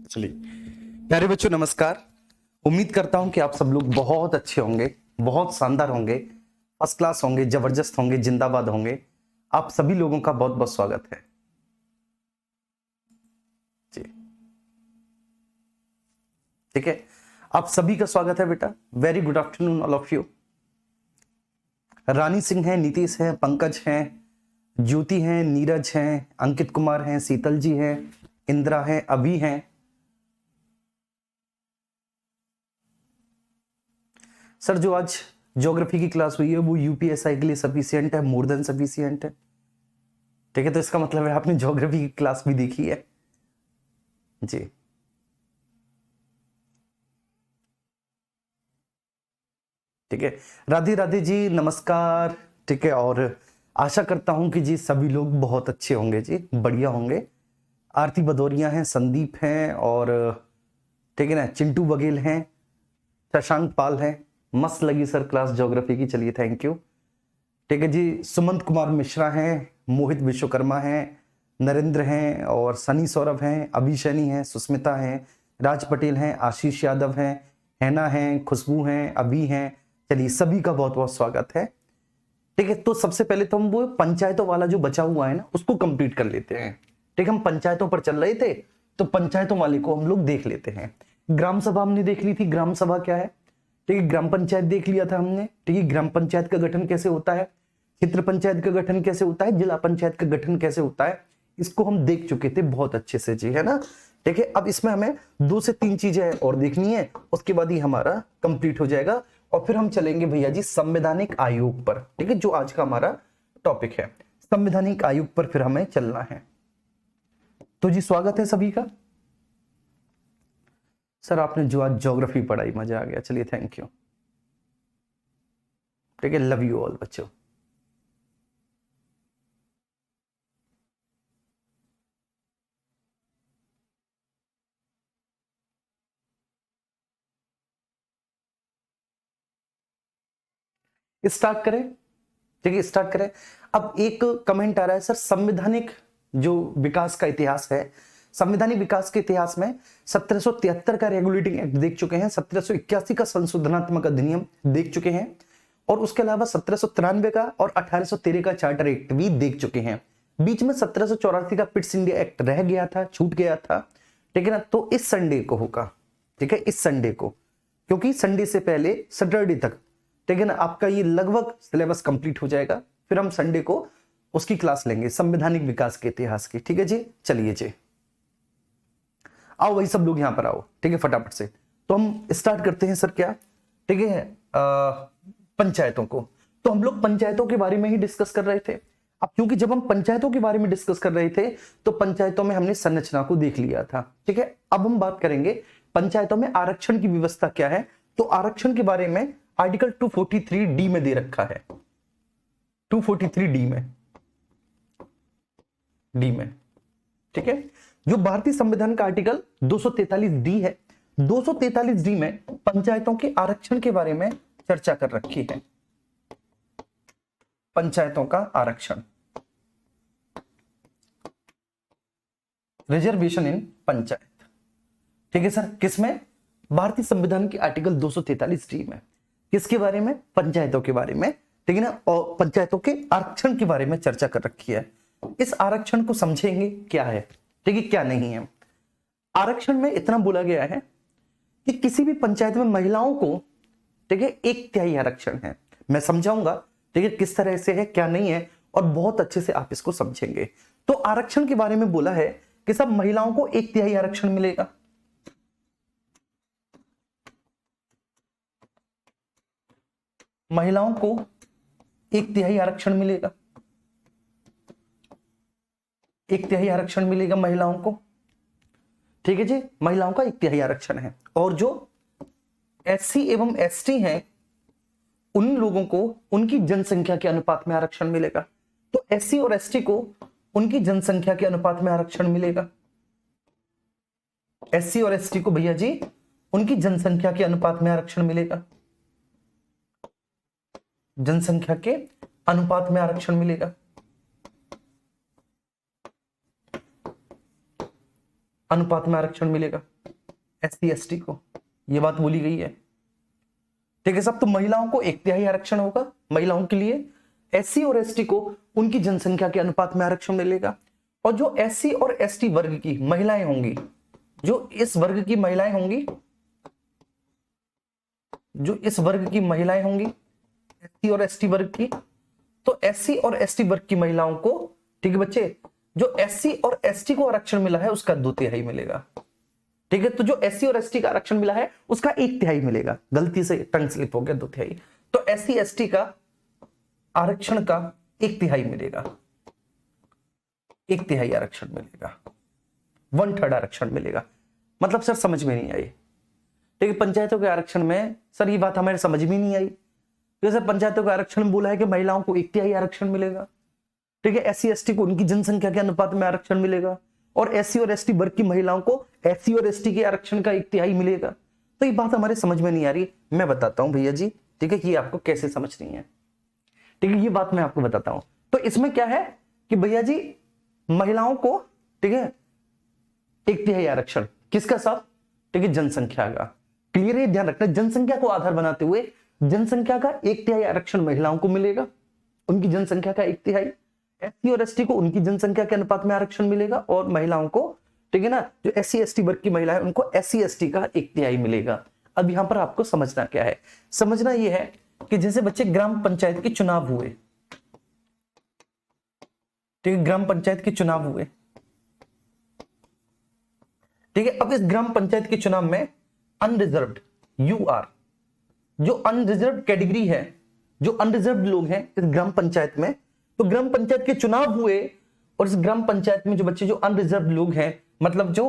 चलिए प्यारे बच्चों नमस्कार। उम्मीद करता हूं कि आप सब लोग बहुत अच्छे होंगे, बहुत शानदार होंगे, फर्स्ट क्लास होंगे, जबरदस्त होंगे, जिंदाबाद होंगे। आप सभी लोगों का बहुत बहुत स्वागत है जी। ठीक है, आप सभी का स्वागत है बेटा। Very good afternoon all of you. Rani Singh है, नीतीश है, पंकज है, ज्योति है, नीरज है, अंकित कुमार है, शीतल जी है, इंदिरा है, अभी है। सर जो आज ज्योग्राफी की क्लास हुई है वो यूपीएसआई के लिए सफिशियंट है, मोर देन सफिशियंट है। ठीक है, तो इसका मतलब है आपने ज्योग्राफी की क्लास भी देखी है जी। ठीक है, राधे राधे जी, नमस्कार। ठीक है, और आशा करता हूं कि जी सभी लोग बहुत अच्छे होंगे जी, बढ़िया होंगे। आरती भदौरिया हैं, संदीप हैं, और ठीक है ना, चिंटू बघेल हैं, शशांक पाल हैं। मस्त लगी सर क्लास ज्योग्राफी की, चलिए थैंक यू। ठीक है जी, सुमंत कुमार मिश्रा हैं, मोहित विश्वकर्मा हैं, नरेंद्र हैं, और सनी सौरभ हैं, अभी सैनी हैं, सुस्मिता हैं, राज पटेल हैं, आशीष यादव हैं, हैना हैं, खुशबू हैं, अभी हैं। चलिए सभी का बहुत बहुत स्वागत है। ठीक है, तो सबसे पहले तो हम वो पंचायतों वाला जो बचा हुआ है ना उसको कंप्लीट कर लेते हैं। ठीक है, हम पंचायतों पर चल रहे थे तो पंचायतों वाले को हम लोग देख लेते हैं। ग्राम सभा हमने देख ली थी, ग्राम सभा क्या है। ठीक है, ग्राम पंचायत देख लिया था हमने। ठीक है, ग्राम पंचायत का गठन कैसे होता है, क्षेत्र पंचायत का गठन कैसे होता है, जिला पंचायत का गठन कैसे होता है, इसको हम देख चुके थे बहुत अच्छे से जी, है ना। ठीक है, अब इसमें हमें 2 से 3 चीजें और देखनी है, उसके बाद ही हमारा कंप्लीट हो जाएगा। और फिर हम चलेंगे भैया जी संवैधानिक आयोग पर। ठीक है, जो आज का हमारा टॉपिक है, संवैधानिक आयोग पर फिर हमें चलना है। तो जी स्वागत है सभी का। सर आपने जो आज ज्योग्राफी पढ़ाई मजा आ गया, चलिए थैंक यू। ठीक है, लव यू ऑल बच्चों। स्टार्ट करें। ठीक है, स्टार्ट करें। अब एक कमेंट आ रहा है सर, संवैधानिक जो विकास का इतिहास है, संवैधानिक विकास के इतिहास में 1773 का रेगुलेटिंग एक्ट देख चुके हैं, 1781 का संशोधनात्मक अधिनियम देख चुके हैं, और उसके अलावा 1793 का और 1813 का चार्टर एक्ट भी देख चुके हैं। बीच में 1784 का पिट्स इंडिया एक्ट रह गया था, छूट गया था। ठीक है ना, तो इस संडे को होगा। ठीक है, इस संडे को, क्योंकि संडे से पहले सैटरडे तक, ठीक है ना, आपका ये लगभग सिलेबस कंप्लीट हो जाएगा। फिर हम संडे को उसकी क्लास लेंगे, संवैधानिक विकास के इतिहास की। ठीक है जी, चलिए जी, आओ वही सब लोग यहां पर आओ। ठीक है, फटाफट से तो हम स्टार्ट करते हैं सर। क्या ठीक है, पंचायतों को, तो हम लोग पंचायतों के बारे में ही डिस्कस कर रहे थे। अब क्योंकि जब हम पंचायतों के बारे में डिस्कस कर रहे थे तो पंचायतों में हमने संरचना को देख लिया था। ठीक है, अब हम बात करेंगे पंचायतों में आरक्षण की व्यवस्था क्या है। तो आरक्षण के बारे में आर्टिकल 243 डी में दे रखा है, 243 डी में। ठीक है, जो भारतीय संविधान का आर्टिकल 243 डी है, 243 डी में पंचायतों के आरक्षण के बारे में चर्चा कर रखी है। पंचायतों का आरक्षण, रिजर्वेशन इन पंचायत। ठीक है सर, किसमें, भारतीय संविधान के आर्टिकल 243 डी में, किसके बारे में, पंचायतों के बारे में। ठीक है ना, और पंचायतों के आरक्षण के बारे में चर्चा कर रखी है। इस आरक्षण को समझेंगे क्या है, ठीक है, क्या नहीं है। आरक्षण में इतना बोला गया है कि किसी भी पंचायत में महिलाओं को, ठीक है, 1/3 आरक्षण है। मैं समझाऊंगा ठीक है किस तरह से है, क्या नहीं है, और बहुत अच्छे से आप इसको समझेंगे। तो आरक्षण के बारे में बोला है कि सब महिलाओं को 1/3 आरक्षण मिलेगा। महिलाओं को 1/3 आरक्षण मिलेगा, 1/3 आरक्षण मिलेगा महिलाओं को। ठीक है जी, महिलाओं का 1/3 आरक्षण है। और जो एससी एवं एसटी हैं उन लोगों को उनकी जनसंख्या के अनुपात में आरक्षण मिलेगा। तो एससी और एसटी को उनकी जनसंख्या के अनुपात में आरक्षण मिलेगा। एससी और एसटी को भैया जी उनकी जनसंख्या के अनुपात में आरक्षण मिलेगा, जनसंख्या के अनुपात में आरक्षण मिलेगा। अनुपात में आरक्षण मिलेगा SC ST को, यह बात बोली गई है। ठीक है सब, तो महिलाओं को 1/3 आरक्षण होगा महिलाओं के लिए, SC और ST को उनकी जनसंख्या के अनुपात में आरक्षण मिलेगा। और जो SC और ST वर्ग की महिलाएं होंगी, जो इस वर्ग की महिलाएं होंगी, जो इस वर्ग की महिलाएं होंगी SC और ST वर्ग की, तो SC और ST वर्ग की महिलाओं को, ठीक है बच्चे, जो SC और ST को आरक्षण मिला है उसका 2/3 मिलेगा। ठीक है, तो जो SC और ST का आरक्षण मिला है उसका 1/3 मिलेगा। गलती से टंग स्लिप हो गया, 2/3। तो SC ST का आरक्षण का 1/3 मिलेगा, 1/3 आरक्षण मिलेगा, 1/3 आरक्षण मिलेगा। मतलब सर समझ में नहीं आई। ठीक है, पंचायतों के आरक्षण में सर ये बात हमारे समझ में नहीं आई। जैसे पंचायतों के आरक्षण में बोला है कि महिलाओं को 1/3 आरक्षण मिलेगा। ठीक है, SC ST को उनकी जनसंख्या के अनुपात में आरक्षण मिलेगा, और SC और ST वर्ग की महिलाओं को SC और ST के आरक्षण का 1/3 मिलेगा। तो ये बात हमारे समझ में नहीं आ रही। मैं बताता हूं भैया जी, ठीक है, कि आपको कैसे समझनी है। ठीक है, ये बात मैं आपको बताता हूं। तो इसमें क्या है कि भैया जी महिलाओं को, ठीक है, 1/3 आरक्षण किसका साथ, ठीक है, जनसंख्या का। क्लियर है, ध्यान रखना, जनसंख्या को आधार बनाते हुए जनसंख्या का 1/3 आरक्षण महिलाओं को मिलेगा, उनकी जनसंख्या का 1/3। SC और ST को उनकी जनसंख्या के अनुपात में आरक्षण मिलेगा, और महिलाओं को, ठीक है ना, जो SC ST वर्ग की महिला है उनको SC ST का 1/3 मिलेगा। अब यहां पर आपको समझना क्या है, समझना यह है कि जैसे बच्चे ग्राम पंचायत के चुनाव हुए, ठीक है, ग्राम पंचायत के चुनाव हुए, ठीक है। अब इस ग्राम पंचायत के चुनाव में अनरिजर्व्ड UR, जो अनरिजर्व्ड कैटेगरी है, जो अनरिजर्व्ड लोग हैं इस ग्राम पंचायत में, तो ग्राम पंचायत के चुनाव हुए, और इस ग्राम पंचायत में जो बच्चे जो अनरिजर्व्ड लोग हैं, मतलब जो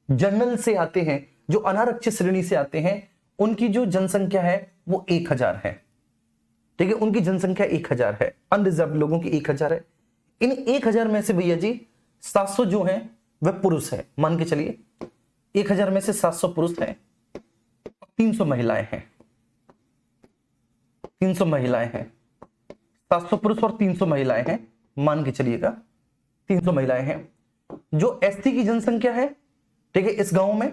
जनरल से आते हैं, जो अनारक्षित श्रेणी से आते हैं, उनकी जो जनसंख्या है वो 1000 है। ठीक है, उनकी जनसंख्या 1000 है, अनरिजर्व्ड लोगों की 1000 है। इन 1000 में से भैया जी 700 जो हैं वह पुरुष है, मान के चलिए 1000 में से 700 पुरुष हैं, 300 महिलाएं हैं, 300 महिलाएं हैं, 700 पुरुष और 300 महिलाएं हैं, मान के चलिएगा 300 महिलाएं हैं। जो SC की जनसंख्या है, ठीक है, इस गांव में,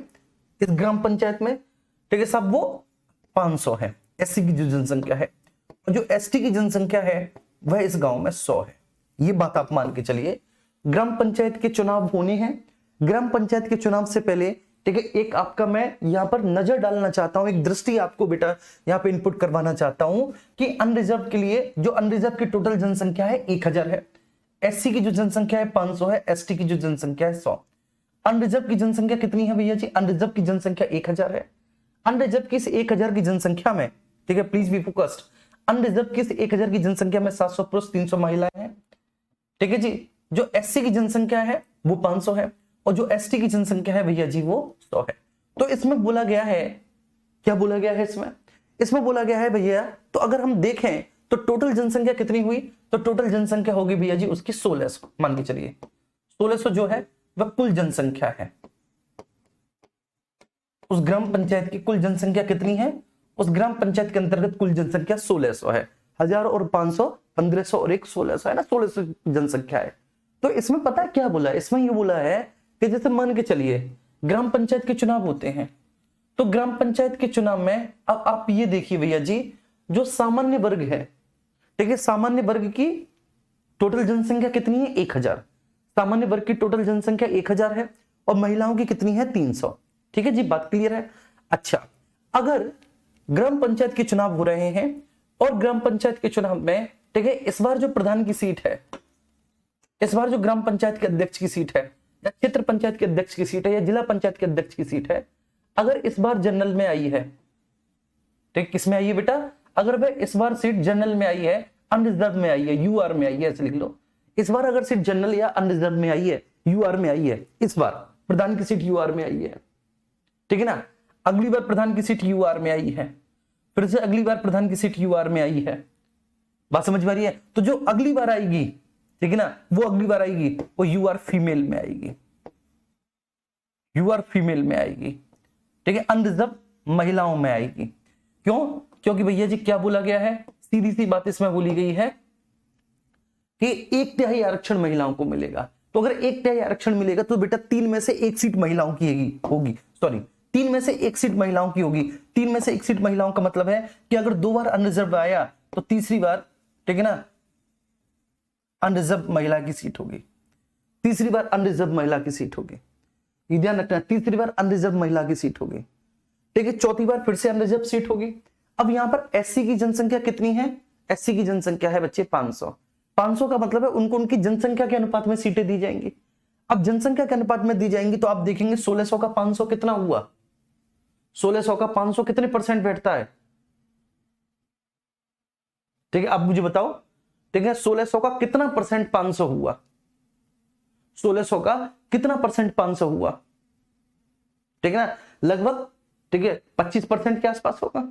इस ग्राम पंचायत में, ठीक है साहब, वो 500 है SC की जो जनसंख्या है, और जो ST की जनसंख्या है वह इस गांव में 100 है। ये बात आप मान के चलिए। ग्राम पंचायत के चुनाव होने हैं। ग्राम पंचायत के चुनाव से पहले, ठीक है, एक आपका मैं यहां पर नजर डालना चाहता हूं, एक दृष्टि आपको बेटा यहां पे इनपुट करवाना चाहता हूं कि अनरिजर्व के लिए जो अनरिजर्व की टोटल जनसंख्या है 1000 है, SC की जो जनसंख्या है 500 है, ST की जो जनसंख्या है 100। अनरिजर्व की जनसंख्या कितनी है भैया जी, अनरिजर्व की जनसंख्या 1000 है। अनरिजर्व की इस 1000 की जनसंख्या में, ठीक है, प्लीज बी फोकस्ड, अनरिजर्व की इस 1000 की जनसंख्या में 700 पुरुष 300 महिलाएं हैं। ठीक है जी, जो SC की जनसंख्या है वो 500 है, और जो ST की जनसंख्या है भैया जी वो 100 है। तो इसमें बोला गया है, क्या बोला गया है इसमें बोला गया है भैया, तो अगर हम देखें तो टोटल जनसंख्या कितनी हुई, तो टोटल जनसंख्या होगी भैया जी उसकी 1600, मान के चलिए 1600 जो है वह कुल जनसंख्या है। उस ग्राम पंचायत की कुल जनसंख्या कितनी है, उस ग्राम पंचायत के अंतर्गत कुल जनसंख्या 1600 है। 1000 और 500 1500 और एक 1600 है ना, 1600 जनसंख्या है। तो इसमें पता है क्या बोला है, इसमें ये बोला है कि जैसे मान के चलिए ग्राम पंचायत के चुनाव होते हैं, तो ग्राम पंचायत के चुनाव में अब आप ये देखिए भैया जी, जो सामान्य वर्ग है, ठीक है, सामान्य वर्ग की टोटल जनसंख्या कितनी है 1000, सामान्य वर्ग की टोटल जनसंख्या 1000 है, और महिलाओं की कितनी है 300। ठीक है जी, बात क्लियर है। अच्छा, अगर ग्राम पंचायत के चुनाव हो रहे हैं, और ग्राम पंचायत के चुनाव में, ठीक है, इस बार जो प्रधान की सीट है, इस बार जो ग्राम पंचायत के अध्यक्ष की सीट है, या क्षेत्र पंचायत के अध्यक्ष की सीट है, या जिला पंचायत के अध्यक्ष की सीट है, अगर इस बार जनरल में आई है, ठीक, किस में आई है बेटा, अगर वह इस बार सीट जनरल में आई है, अनरिजर्व में आई है, UR में आई है, ऐसे लिख लो। इस बार अगर सीट जनरल या अनरिजर्व में आई है, UR में आई है, इस बार प्रधान की सीट UR में आई है, ठीक है ना, अगली बार प्रधान की सीट UR में आई है, फिर से अगली बार प्रधान की सीट UR में आई है, बात समझ में आ रही है। तो जो अगली बार आएगी, ठीक है ना, वो अगली बार आएगी वो UR फीमेल में आएगी, UR फीमेल में आएगी, ठीक है, अनरिजर्व महिलाओं में आएगी। क्यों, क्योंकि भैया जी क्या बोला गया है, सीधी सी बात इसमें बोली गई है कि 1/3 आरक्षण महिलाओं को मिलेगा। तो अगर एक तिहाई आरक्षण मिलेगा तो बेटा 3 में से 1 सीट महिलाओं की होगी, सॉरी 3 में से 1 सीट महिलाओं की होगी। 3 में से 1 सीट महिलाओं का मतलब है कि अगर 2 बार अनरिजर्व आया तो तीसरी बार, ठीक है ना, अनरिजर्व महिला की सीट होगी, तीसरी बार अनरिजर्व महिला की सीट होगी, ये ध्यान रखना, तीसरी बार अनरिजर्व महिला की सीट होगी, ठीक है। चौथी बार फिर से अनरिजर्व सीट होगी। अब यहां पर एससी की जनसंख्या कितनी है? एससी की जनसंख्या है बच्चे 500। 500 का मतलब है उनको उनकी जनसंख्या के अनुपात में सीटें दी जाएंगी। अब जनसंख्या के अनुपात में दी जाएंगी तो आप देखेंगे 1600 का 500 कितना हुआ? 1600 का 500 कितने परसेंट बैठता है? ठीक है, अब मुझे बताओ, ठीक है, 1600 का कितना परसेंट 500 हुआ? 1600 का कितना परसेंट 500 हुआ? ठीक है ना, लगभग, ठीक है, 25% के आसपास होगा।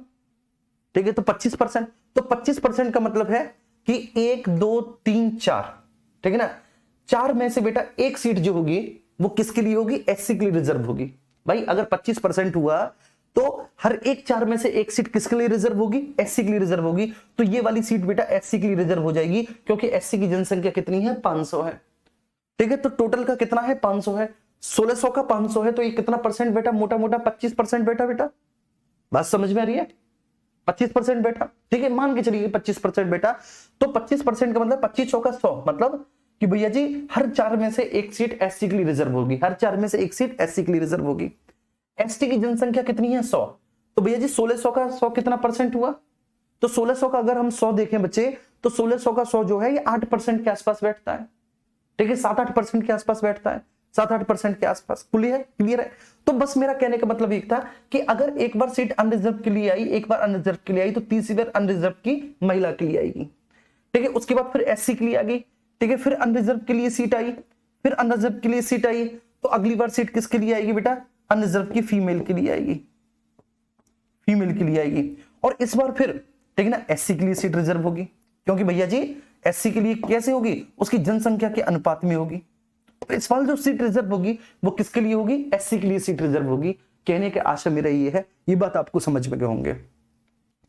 ठीक है, तो 25%, तो 25% का मतलब है कि 1 2 3 4, ठीक है ना, 4 में से बेटा 1 सीट जो होगी वो किसके लिए होगी? एससी के लिए रिजर्व होगी। भाई अगर 25% हुआ तो हर एक 4 में से 1 सीट किसके लिए रिजर्व होगी? एससी के लिए रिजर्व होगी। तो ये वाली सीट बेटा एससी के लिए रिजर्व हो जाएगी, क्योंकि एससी की जनसंख्या कितनी है? 500 है। ठीक है, तो टोटल का कितना है? 500 है। 1600 का 500 है, तो ये कितना परसेंट बेटा? मोटा मोटा 25% बेटा बात समझ में आ रही है? 25% बेटा, ठीक है, मान के चलिए 25% बेटा। तो 25% का मतलब 25 का 100, मतलब कि भैया जी हर 4 में से 1 सीट एससी के लिए रिजर्व होगी, हर 4 में से 1 सीट एससी के लिए रिजर्व होगी। एसटी की जनसंख्या कितनी है? 100। तो भैया जी 1600 का 100 कितना परसेंट हुआ? तो 1600 का अगर हम 100 देखें बच्चे, तो 1600 का 100 जो है ये 8% के आसपास बैठता है। ठीक है, 7-8% के आसपास बैठता है, 7-8% के आसपास। क्लियर है? तो बस मेरा कहने का मतलब एक था कि अगर एक बार सीट अनरिजर्व के लिए आई, एक बार अनरिजर्व के लिए आई, तो तीसरी बार अनरिजर्व की महिला के लिए आएगी। ठीक है, उसके बाद फिर एससी के लिए आ गई, ठीक है, फिर अनरिजर्व के लिए सीट आई, फिर अनरिजर्व के लिए सीट आई, तो अगली बार सीट किसके लिए आएगी बेटा? अनरिजर्व की फीमेल के लिए आएगी, फीमेल के लिए आएगी। और इस बार फिर, ठीक है ना, एससी के लिए सीट रिजर्व होगी, क्योंकि भैया जी एससी के लिए कैसे होगी? उसकी जनसंख्या के अनुपात में होगी। तो इस बार जो सीट रिजर्व होगी वो किसके लिए होगी? एससी के लिए सीट रिजर्व होगी। कहने के आशा मेरा ये है, ये बात आपको समझ में गए होंगे।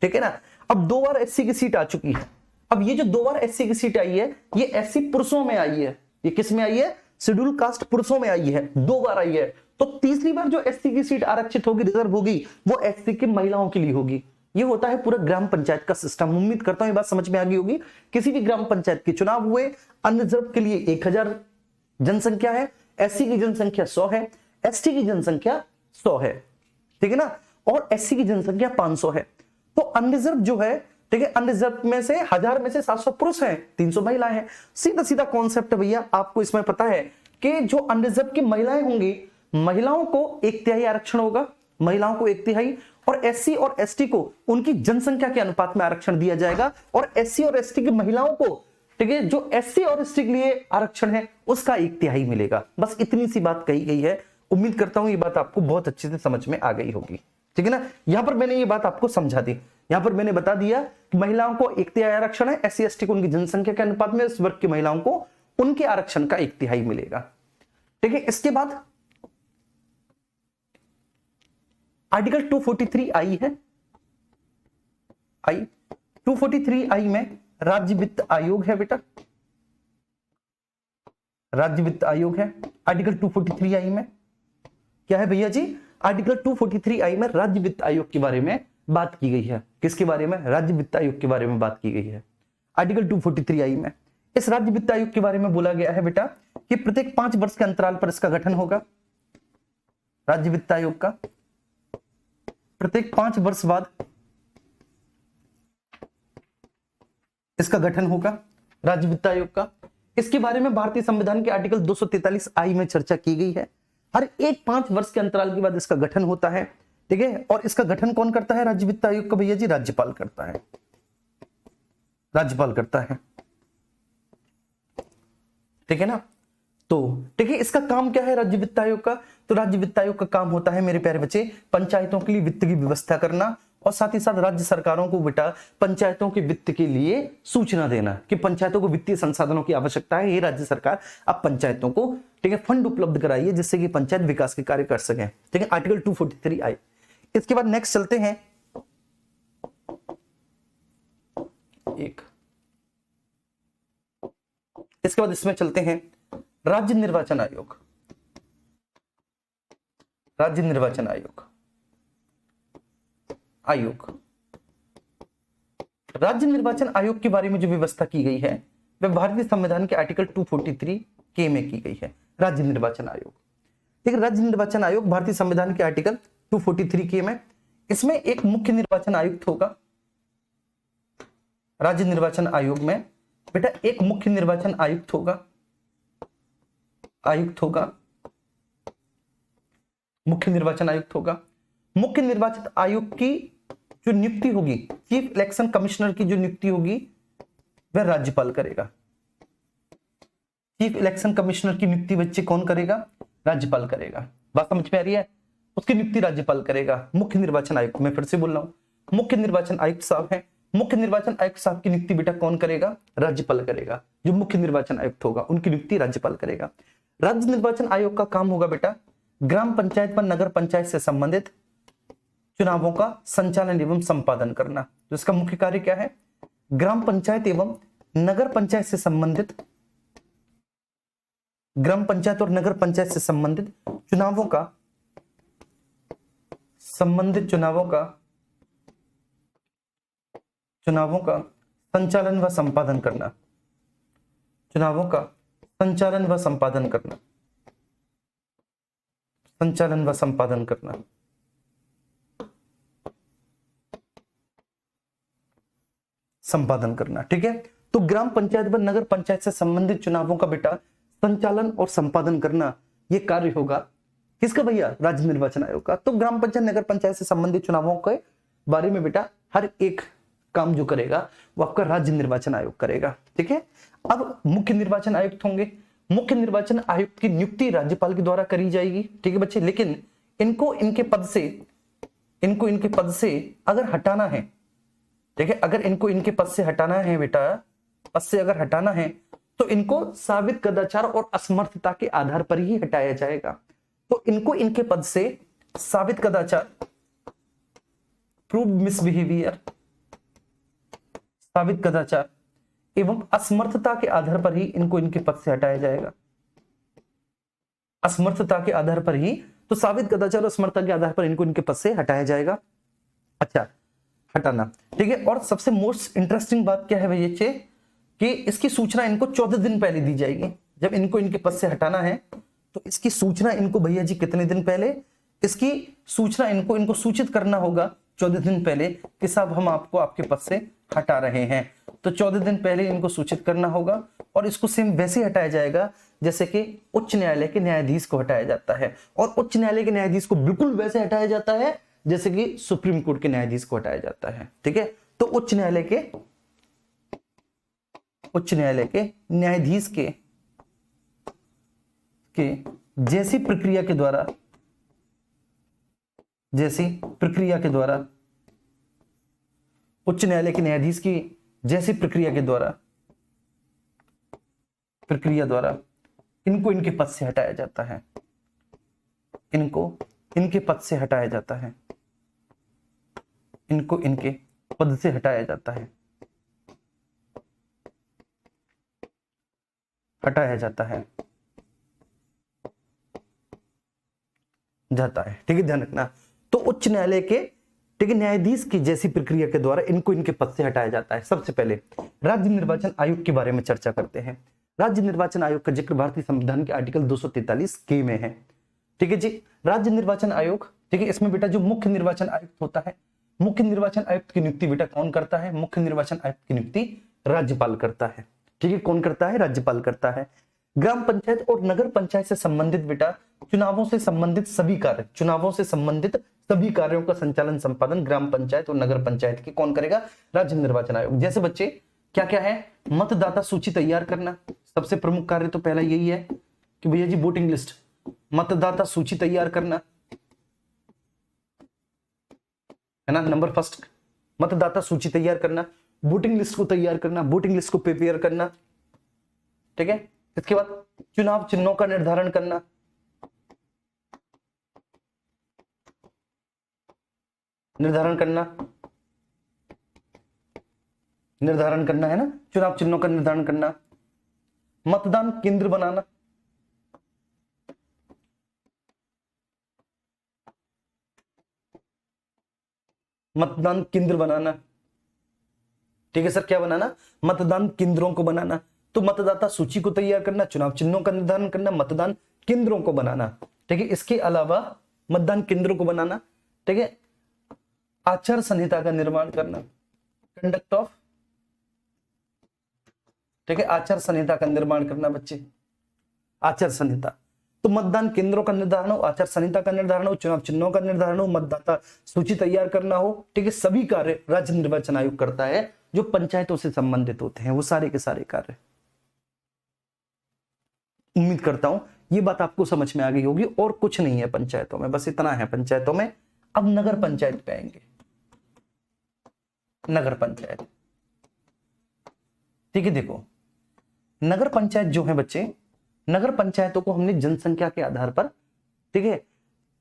ठीक है ना, अब 2 बार एससी की सीट आ चुकी है। अब ये जो 2 बार एससी की सीट आई है, ये एससी पुरुषों में आई है। ये किस में आई है? शेड्यूल कास्ट पुरुषों में आई है, 2 बार आई है। तो तीसरी बार जो एससी की सीट आरक्षित होगी, रिजर्व होगी, वो एससी की महिलाओं के लिए होगी। ये होता है पूरा ग्राम पंचायत का सिस्टम। उम्मीद करता हूं ये बात समझ में आ गई होगी। किसी भी ग्राम पंचायत के चुनाव हुए, अनरिजर्व के लिए 1000 जनसंख्या है, एससी की जनसंख्या 100 है, एसटी की जनसंख्या 100 है, ठीक है ना, और एससी की जनसंख्या 500 है। तो अनरिजर्व जो है, ठीक है, अनरिजर्व में से 1000 में से 700 पुरुष हैं, 300 महिलाएं हैं। सीधा सीधा कॉन्सेप्ट है भैया, आपको इसमें पता है कि जो अनरिजर्व की महिलाएं होंगी, महिलाओं को 1/3 आरक्षण होगा, महिलाओं को 1/3, और एससी और एसटी को उनकी जनसंख्या के अनुपात में आरक्षण दिया जाएगा। और एससी और एसटी की महिलाओं को, ठीक है, जो एससी और एसटी के लिए आरक्षण है उसका 1/3 मिलेगा। बस इतनी सी बात कही गई है। उम्मीद करता हूं ये बात आपको बहुत अच्छे से समझ में आ गई होगी। ठीक है ना, यहां पर मैंने ये बात आपको समझा दी। यहां पर मैंने बता दिया कि महिलाओं को 1/3 आरक्षण है, एससी एसटी को उनकी जनसंख्या के अनुपात में, इस वर्ग की महिलाओं को उनके आरक्षण का 1/3 मिलेगा। ठीक है, इसके बाद आर्टिकल 243 आई है। 243 आई में राज्य वित्त आयोग है बेटा, राज्य वित्त आयोग है। आर्टिकल 243 आई में क्या है भैया जी? आर्टिकल 243 आई में राज्य वित्त आयोग के बारे में बात की गई है। किसके बारे में? राज्य वित्त आयोग के बारे में बात की गई है आर्टिकल 243 आई में। इस राज्य वित्त आयोग के बारे में बोला गया है बेटा कि प्रत्येक 5 वर्ष के अंतराल पर इसका गठन होगा। राज्य वित्त आयोग का प्रत्येक 5 वर्ष बाद इसका गठन होगा, राज्य वित्त आयोग का। इसके बारे में भारतीय संविधान के आर्टिकल 243 आई में चर्चा की गई है। हर एक 5 वर्ष के अंतराल के बाद इसका गठन होता है। ठीक है, और इसका गठन कौन करता है राज्य वित्त आयोग का भैया जी? राज्यपाल करता है, राज्यपाल करता है। ठीक है ना, तो ठीक है, इसका काम क्या है राज्य वित्त आयोग का? तो राज्य वित्त आयोग का काम होता है मेरे प्यारे बच्चे, पंचायतों के लिए वित्त की व्यवस्था करना, और साथ ही साथ राज्य सरकारों को बेटा पंचायतों के वित्त के लिए सूचना देना कि पंचायतों को वित्तीय संसाधनों की आवश्यकता है। ये राज्य सरकार अब पंचायतों को, ठीक है, फंड उपलब्ध कराइए जिससे कि पंचायत विकास के कार्य कर सकें। ठीक है, आर्टिकल 243 आई। इसके बाद नेक्स्ट चलते हैं, इसके बाद इसमें चलते हैं राज्य निर्वाचन आयोग, राज्य निर्वाचन आयोग, राज्य निर्वाचन आयोग के बारे में जो व्यवस्था की गई है वह भारतीय संविधान के आर्टिकल 243 के में की गई है। राज्य निर्वाचन आयोग, ठीक है, राज्य निर्वाचन आयोग भारतीय संविधान के आर्टिकल 243 के में, इसमें एक मुख्य निर्वाचन आयुक्त होगा। राज्य निर्वाचन आयोग में बेटा एक मुख्य निर्वाचन आयुक्त होगा, मुख्य निर्वाचन आयुक्त होगा। मुख्य निर्वाचन आयोग की जो नियुक्ति होगी, चीफ इलेक्शन कमिश्नर की जो नियुक्ति होगी वह राज्यपाल करेगा। चीफ इलेक्शन कमिश्नर की नियुक्ति बच्चे कौन करेगा? राज्यपाल करेगा। बात समझ में आ रही है? उसकी नियुक्ति राज्यपाल करेगा। मुख्य निर्वाचन आयुक्त, मैं फिर से बोल रहा हूं, मुख्य निर्वाचन आयुक्त साहब है, मुख्य निर्वाचन आयुक्त साहब की नियुक्ति बेटा कौन करेगा? राज्यपाल करेगा। जो मुख्य निर्वाचन आयुक्त होगा उनकी नियुक्ति राज्यपाल करेगा। राज्य निर्वाचन आयोग का काम होगा बेटा ग्राम पंचायत व नगर पंचायत से संबंधित चुनावों का संचालन एवं संपादन करना। तो इसका मुख्य कार्य क्या है? ग्राम पंचायत एवं नगर पंचायत से संबंधित, ग्राम पंचायत और नगर पंचायत से संबंधित चुनावों का संचालन व संपादन करना, चुनावों का संचालन व संपादन करना, संचालन व संपादन करना, संपादन करना। ठीक है, तो ग्राम पंचायत व नगर पंचायत से संबंधित चुनावों का बेटा संचालन और संपादन करना, यह कार्य होगा किसका भैया? राज्य निर्वाचन आयोग का। तो ग्राम पंचायत नगर पंचायत से संबंधित चुनावों के बारे में बेटा हर एक काम जो करेगा वो आपका राज्य निर्वाचन आयोग करेगा। ठीक है, अब मुख्य निर्वाचन आयुक्त होंगे। मुख्य निर्वाचन आयुक्त की नियुक्ति राज्यपाल के द्वारा करी जाएगी। ठीक है बच्चे, लेकिन इनको इनके पद से अगर हटाना है, ठीक है, अगर इनको इनके पद से हटाना है बेटा, पद से अगर हटाना है तो इनको साबित कदाचार और असमर्थता के आधार पर ही हटाया जाएगा। तो इनको इनके पद से साबित कदाचार, प्रूव मिसबिहेवियर, साबित कदाचार एवं असमर्थता के आधार पर ही इनको इनके पद से हटाया जाएगा। असमर्थता के आधार पर ही, तो साबित कदाचार और असमर्थता के आधार पर इनको इनके पद से हटाया जाएगा। अच्छा, हटाना, ठीक है। और सबसे मोस्ट इंटरेस्टिंग बात क्या है भैया कि इसकी सूचना इनको 14 दिन पहले दी जाएगी। जब इनको इनके पद से हटाना है तो इसकी सूचना इनको भैया जी कितने दिन पहले? इसकी सूचना इनको सूचित करना होगा 14 दिन पहले कि साहब हम आपको आपके पद से हटा रहे हैं। तो 14 दिन पहले इनको सूचित करना होगा और इसको सेम वैसे हटाया जाएगा जैसे कि उच्च न्यायालय के न्यायाधीश को हटाया जाता है। और उच्च न्यायालय के न्यायाधीश को बिल्कुल वैसे हटाया जाता है जैसे कि सुप्रीम कोर्ट के न्यायाधीश को हटाया जाता है। ठीक है, तो उच्च न्यायालय के न्यायाधीश के जैसी प्रक्रिया के द्वारा उच्च न्यायालय के न्यायाधीश की जैसी प्रक्रिया द्वारा इनको इनके पद से हटाया जाता है। इनको इनके पद से हटाया जाता है। इनको इनके पद से हटाया जाता है। ठीक है, ध्यान रखना। तो उच्च न्यायालय के, ठीक है, न्यायाधीश की जैसी प्रक्रिया के द्वारा इनको इनके पद से हटाया जाता है। सबसे पहले राज्य निर्वाचन आयोग के बारे में चर्चा करते हैं। राज्य निर्वाचन आयोग का जिक्र भारतीय संविधान के आर्टिकल 243 के में है। ठीक है जी, राज्य निर्वाचन आयोग, ठीक है, इसमें बेटा जो मुख्य निर्वाचन आयुक्त होता है, मुख्य निर्वाचन आयुक्त की नियुक्ति बेटा कौन करता है? मुख्य निर्वाचन आयुक्त की नियुक्ति राज्यपाल करता है। ठीक है, कौन करता है? राज्यपाल करता है। ग्राम पंचायत और नगर पंचायत से संबंधित बेटा चुनावों से संबंधित सभी कार्यों का संचालन संपादन ग्राम पंचायत और नगर पंचायत की कौन करेगा? राज्य निर्वाचन आयोग। जैसे बच्चे क्या क्या है? मतदाता सूची तैयार करना, सबसे प्रमुख कार्य तो पहला यही है कि भैया जी वोटिंग लिस्ट, मतदाता सूची तैयार करना है ना, नंबर फर्स्ट मतदाता सूची तैयार करना, वोटिंग लिस्ट को तैयार करना, वोटिंग लिस्ट को प्रिपेयर करना। ठीक है, इसके बाद चुनाव चिन्हों का निर्धारण करना, निर्धारण करना है ना, चुनाव चिन्हों का निर्धारण करना, मतदान केंद्र बनाना, मतदान केंद्र बनाना। ठीक है सर, क्या बनाना? मतदान केंद्रों को बनाना। तो मतदाता सूची को तैयार करना, चुनाव चिन्हों का निर्धारण करना, मतदान केंद्रों को बनाना। ठीक है, इसके अलावा मतदान केंद्रों को बनाना, ठीक है, आचार संहिता का निर्माण करना, कंडक्ट ऑफ, ठीक है, आचार संहिता का निर्माण करना बच्चे, आचार संहिता। तो मतदान केंद्रों का निर्धारण हो, आचार संहिता का निर्धारण हो, चुनाव चिन्हों का निर्धारण हो, मतदाता सूची तैयार करना हो, ठीक है, सभी कार्य राज्य निर्वाचन आयोग करता है जो पंचायतों से संबंधित होते हैं, वो सारे के सारे कार्य। उम्मीद करता हूं ये बात आपको समझ में आ गई होगी। और कुछ नहीं है पंचायतों में, बस इतना है पंचायतों में। अब नगर पंचायत पे आएंगे। नगर पंचायत, ठीक है, देखो नगर पंचायत जो है बच्चे, नगर पंचायतों को हमने जनसंख्या के आधार पर, ठीक है,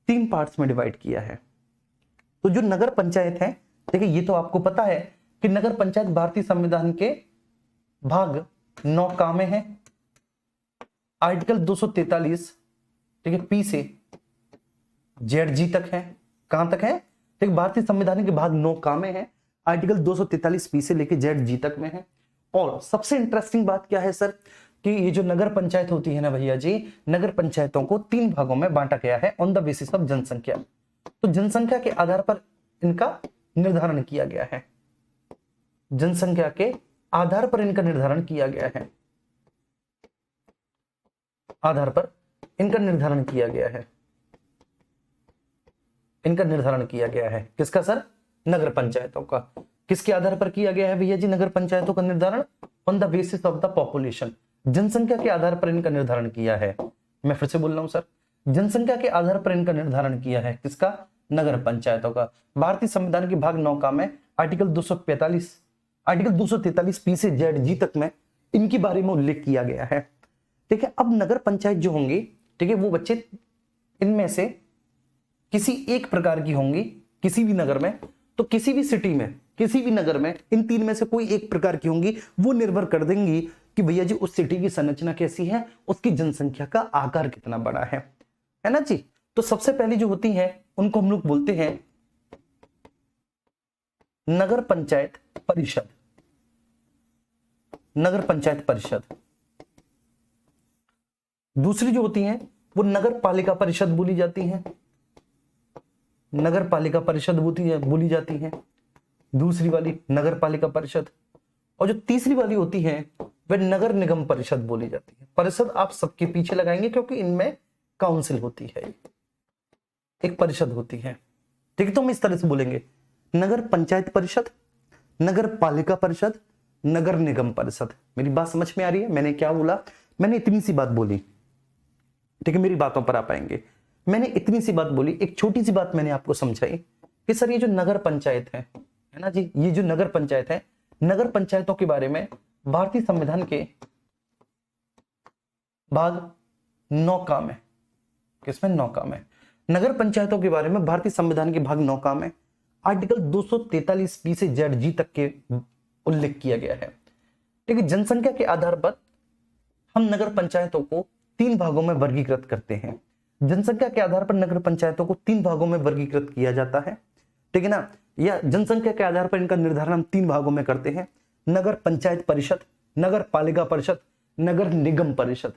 3 पार्ट्स में डिवाइड किया है। तो जो नगर पंचायत है, ठीक है, ये तो आपको पता है कि नगर पंचायत भारतीय संविधान के भाग 9 का में है, आर्टिकल 243, ठीक है, पी से जेड जी तक है। कहां तक है? ठीक, भारतीय संविधान के भाग 9 का में है, आर्टिकल 243 पी से लेके जेड जी तक में है। और सबसे इंटरेस्टिंग बात क्या है सर, कि ये जो नगर पंचायत होती है ना भैया जी, नगर पंचायतों को 3 भागों में बांटा गया है ऑन द बेसिस ऑफ जनसंख्या। तो जनसंख्या के आधार पर इनका निर्धारण किया गया है, जनसंख्या के आधार पर इनका निर्धारण किया गया है, आधार पर इनका निर्धारण किया गया है, इनका निर्धारण किया गया है। किसका सर? नगर पंचायतों का। किसके आधार पर किया गया है भैया जी नगर पंचायतों का निर्धारण? On the basis of the population, जनसंख्या के आधार पर इनका निर्धारण किया है। मैं फिर से बोल रहा हूं सर, जनसंख्या के आधार पर इनका निर्धारण किया है। किसका? नगर पंचायतों का। भारतीय संविधान के भाग 9 का में आर्टिकल 245, आर्टिकल 243 पी से जेड जी तक में इनके बारे में उल्लेख किया गया है। ठीक है, अब नगर पंचायत जो होंगी, ठीक है, वो बच्चे इनमें से किसी एक प्रकार की होंगी, किसी भी नगर में, तो किसी भी सिटी में, किसी भी नगर में इन 3 में से कोई एक प्रकार की होंगी। वो निर्भर कर देंगी कि भैया जी उस सिटी की संरचना कैसी है, उसकी जनसंख्या का आकार कितना बड़ा है ना जी। तो सबसे पहली जो होती है उनको हम लोग बोलते हैं नगर पंचायत परिषद, नगर पंचायत परिषद। दूसरी जो होती है वो नगर पालिका परिषद बोली जाती है, नगर पालिका परिषद बोली जाती है दूसरी वाली नगर पालिका परिषद। और जो तीसरी वाली होती है वह नगर निगम परिषद बोली जाती है। परिषद आप सबके पीछे लगाएंगे क्योंकि इनमें काउंसिल होती है, एक परिषद होती है। ठीक है, तो हम इस तरह से बोलेंगे नगर पंचायत परिषद, नगर पालिका परिषद, नगर निगम परिषद। मेरी बात समझ में आ रही है? मैंने क्या बोला? मैंने इतनी सी बात बोली, ठीक है, मेरी बातों पर आप आएंगे। मैंने इतनी सी बात बोली, एक छोटी सी बात मैंने आपको समझाई कि सर ये जो नगर पंचायत है ना जी, ये जो नगर पंचायत है, नगर पंचायतों के बारे में भारतीय संविधान के भाग 9 का में, किसमें? 9 का में, नगर पंचायतों के बारे में भारतीय संविधान के भाग 9 का में आर्टिकल 243 बी से जेड जी तक के उल्लेख किया गया है। ठीक है, जनसंख्या के आधार पर हम नगर पंचायतों को 3 भागों में वर्गीकृत करते हैं। जनसंख्या के आधार पर नगर पंचायतों को 3 भागों में वर्गीकृत किया जाता है, ठीक है ना। या जनसंख्या के आधार पर इनका निर्धारण हम 3 भागों में करते हैं, नगर पंचायत परिषद, नगर पालिका परिषद, नगर निगम परिषद।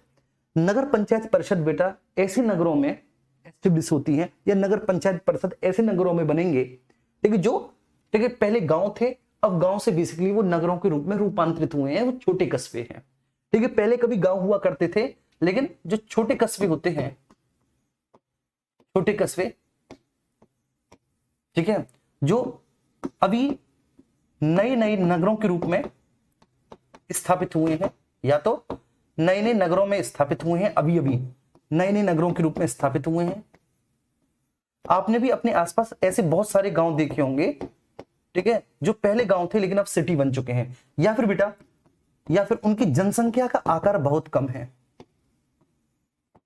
नगर पंचायत परिषद बेटा ऐसे नगरों में एस्टेब्लिश होती है, या नगर पंचायत परिषद ऐसे नगरों में बनेंगे, ठीक है, जो, ठीक है, पहले गांव थे, अब गांव से बेसिकली वो नगरों के रूप में रूपांतरित हुए हैं, वो छोटे कस्बे हैं। ठीक है, पहले कभी गांव हुआ करते थे, लेकिन जो छोटे कस्बे होते हैं, छोटे कस्बे, ठीक है, जो अभी नए नए नगरों के रूप में स्थापित हुए हैं, या तो नए नए नगरों में स्थापित हुए हैं, अभी अभी नए नए नगरों के रूप में स्थापित हुए हैं। आपने भी अपने आसपास ऐसे बहुत सारे गांव देखे होंगे, ठीक है, जो पहले गांव थे लेकिन अब सिटी बन चुके हैं, या फिर बेटा, या फिर उनकी जनसंख्या का आकार बहुत कम है,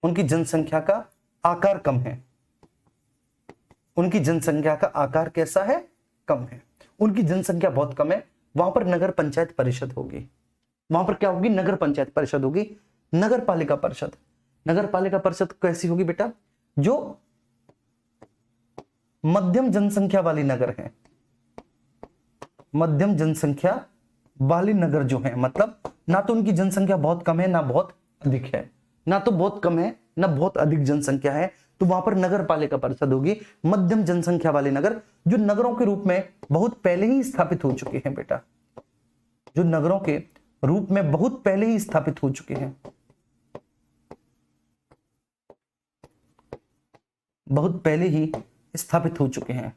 उनकी जनसंख्या का आकार कम है, उनकी जनसंख्या का आकार कैसा है? कम है, उनकी जनसंख्या बहुत कम है। वहां पर नगर पंचायत परिषद होगी, वहां पर क्या होगी? नगर पंचायत परिषद होगी। नगर पालिका परिषद, नगर पालिका परिषद कैसी होगी बेटा? जो मध्यम जनसंख्या वाली नगर है, मध्यम जनसंख्या वाले नगर जो हैं, मतलब ना तो उनकी जनसंख्या बहुत कम है ना बहुत अधिक है, ना तो बहुत कम है ना बहुत अधिक जनसंख्या है, तो वहां पर नगर पालिका परिषद होगी। मध्यम जनसंख्या वाले नगर जो नगरों के रूप में बहुत पहले ही स्थापित हो चुके हैं बेटा, जो नगरों के रूप में बहुत पहले ही स्थापित हो चुके हैं, बहुत पहले ही स्थापित हो चुके हैं,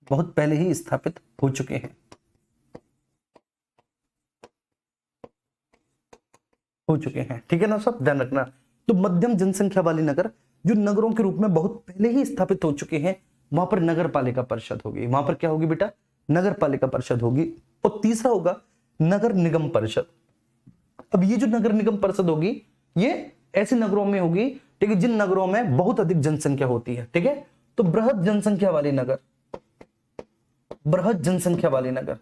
बहुत पहले ही स्थापित हो चुके हैं, हो चुके हैं। ठीक है ना, सब ध्यान रखना। तो मध्यम जनसंख्या वाले नगर जो नगरों के रूप में बहुत पहले ही स्थापित हो चुके हैं, वहां पर नगर पालिका परिषद होगी। वहां पर क्या होगी बेटा? नगर पालिका परिषद होगी। और तीसरा होगा नगर निगम परिषद। अब ये जो नगर निगम परिषद होगी, ये ऐसे नगरों में होगी, ठीक है, जिन नगरों में बहुत अधिक जनसंख्या होती है। ठीक है, तो बृहद जनसंख्या वाले नगर, बृहद जनसंख्या वाले नगर,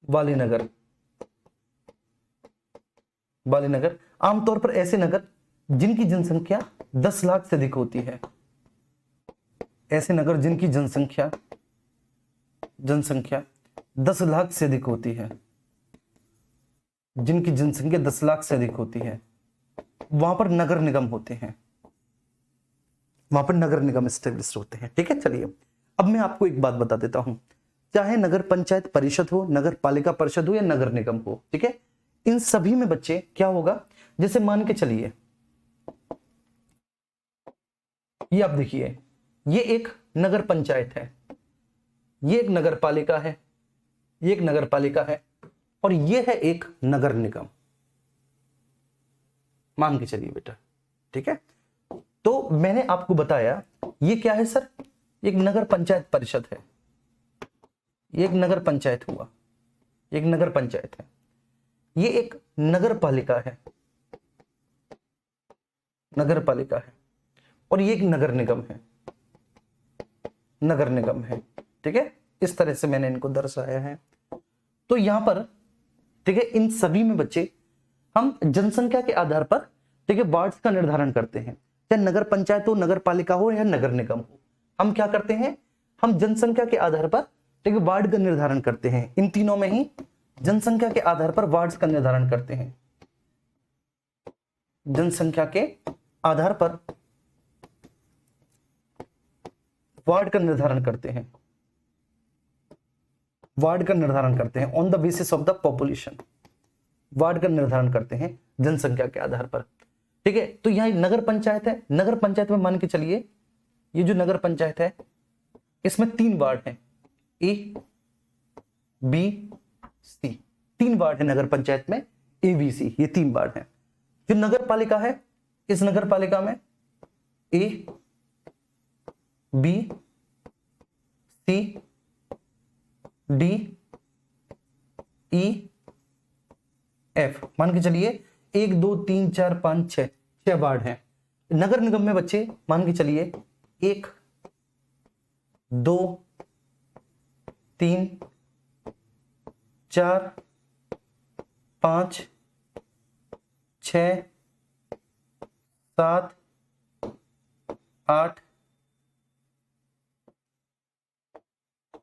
वाले नगर, वाले नगर, आमतौर पर ऐसे नगर जिनकी जनसंख्या 10 लाख से अधिक होती है, ऐसे नगर जिनकी जनसंख्या 10 लाख से अधिक होती है, जिनकी जनसंख्या 10 लाख से अधिक होती है, वहां पर नगर निगम होते हैं, वहां पर नगर निगम स्टेब्लिश होते हैं। ठीक है, चलिए अब मैं आपको एक बात बता देता हूं, चाहे नगर पंचायत परिषद हो, नगर पालिका परिषद हो या नगर निगम हो, ठीक है, इन सभी में बच्चे क्या होगा, जैसे मान के चलिए ये आप देखिए, ये एक नगर पंचायत है, ये एक नगर पालिका है, ये एक नगर पालिका है, और ये है एक नगर निगम, मान के चलिए बेटा। ठीक है, तो मैंने आपको बताया ये क्या है सर, एक नगर पंचायत परिषद है, ये एक नगर पंचायत हुआ, एक नगर पंचायत है, ये एक नगर पालिका है, नगर पालिका है, और ये एक नगर निगम है, नगर निगम है। ठीक है, इस तरह से मैंने इनको दर्शाया है। तो यहां पर ठीक है, इन सभी में बच्चे हम जनसंख्या के आधार पर ठीक है वार्ड्स का निर्धारण करते हैं, चाहे नगर पंचायत हो, नगर पालिका हो या नगर निगम हो। हम क्या करते हैं, हम जनसंख्या के आधार पर ठीक है वार्ड का निर्धारण करते हैं। इन तीनों में ही जनसंख्या के आधार पर वार्ड्स का निर्धारण करते हैं, जनसंख्या के आधार पर वार्ड का निर्धारण करते हैं, वार्ड का निर्धारण करते हैं on the basis of the population, ward का निर्धारण करते हैं जनसंख्या के आधार पर। ठीक है, तो यहां नगर पंचायत है, नगर पंचायत में मान के चलिए ये जो नगर पंचायत है इसमें 3 वार्ड हैं, ए बी सी, 3 वार्ड है नगर पंचायत में, ए बी सी, ये 3 वार्ड हैं। जो नगर पालिका है, इस नगर पालिका में A B C D E F, मान के चलिए 1 2 3 4 5 6 वार्ड हैं। नगर निगम में बच्चे मान के चलिए 1 2 3 4 5 6 7 8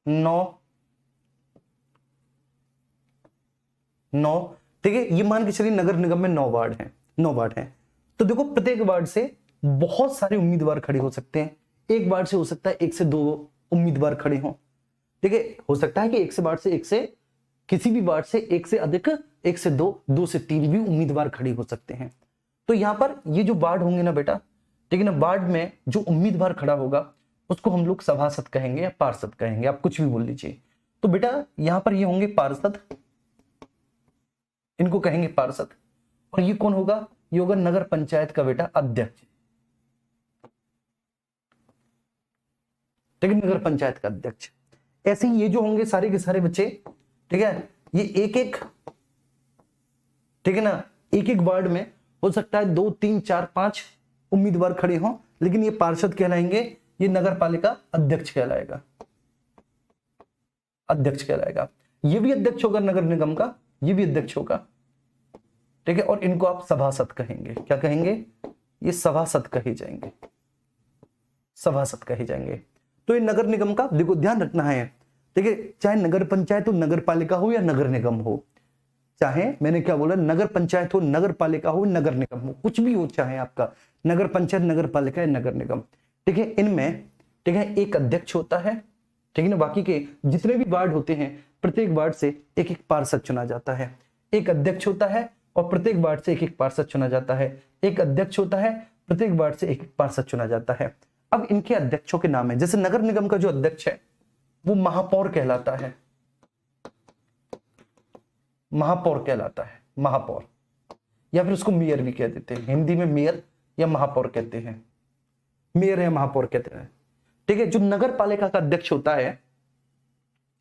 9 ठीक है, ये मान के चलिए नगर निगम में 9 वार्ड हैं, 9 वार्ड हैं। तो देखो प्रत्येक वार्ड से बहुत सारे उम्मीदवार खड़े हो सकते हैं। एक वार्ड से हो सकता है 1 से 2 उम्मीदवार खड़े हों, ठीक है, हो सकता है कि एक से किसी भी वार्ड से 1 से अधिक, 1 से 2, 2 से 3 भी उम्मीदवार खड़े हो सकते हैं। तो यहां पर ये जो वार्ड होंगे ना बेटा, ठीक है ना, वार्ड में जो उम्मीदवार खड़ा होगा उसको हम लोग सभासद कहेंगे या पार्षद कहेंगे, आप कुछ भी बोल लीजिए। तो बेटा यहां पर ये होंगे पार्षद, इनको कहेंगे पार्षद। और ये कौन होगा, ये होगा नगर पंचायत का बेटा अध्यक्ष, ठीक है, नगर पंचायत का अध्यक्ष। ऐसे ही ये जो होंगे सारे के सारे बच्चे, ठीक है, ये एक ठीक है ना, एक वार्ड में हो सकता है 2 3 4 5 उम्मीदवार खड़े हों, लेकिन ये पार्षद कहलाएंगे, ये नगर पालिका अध्यक्ष कहलाएगा, अध्यक्ष कहलाएगा। ये भी अध्यक्ष होगा नगर निगम का, ये भी अध्यक्ष होगा, ठीक है, और इनको आप सभासद कहेंगे। क्या कहेंगे, ये सभासद कहे जाएंगे, सभासद कहे जाएंगे। तो ये नगर निगम का देखो ध्यान रखना है, ठीक है, चाहे नगर पंचायत हो, नगर पालिका हो या नगर निगम हो, चाहे मैंने क्या बोला, नगर पंचायत हो, नगर पालिका हो, नगर निगम हो, कुछ भी हो, चाहे आपका नगर पंचायत, नगर पालिका या नगर निगम, ठीक है, इनमें, ठीक है, एक अध्यक्ष होता है, ठीक है ना, बाकी के जितने भी वार्ड होते हैं प्रत्येक वार्ड से एक एक पार्षद चुना जाता है। एक अध्यक्ष होता है और प्रत्येक वार्ड से एक एक पार्षद चुना जाता है। एक अध्यक्ष होता है, प्रत्येक वार्ड से एक एक पार्षद चुना जाता है। अब इनके अध्यक्षों के नाम है, जैसे नगर निगम का जो अध्यक्ष है वो महापौर कहलाता है, महापौर कहलाता है, महापौर, या फिर उसको मेयर भी कह देते हैं, हिंदी में मेयर या महापौर कहते हैं, मेयर या महापौर कहते हैं, ठीक है। जो नगर पालिका का अध्यक्ष होता है,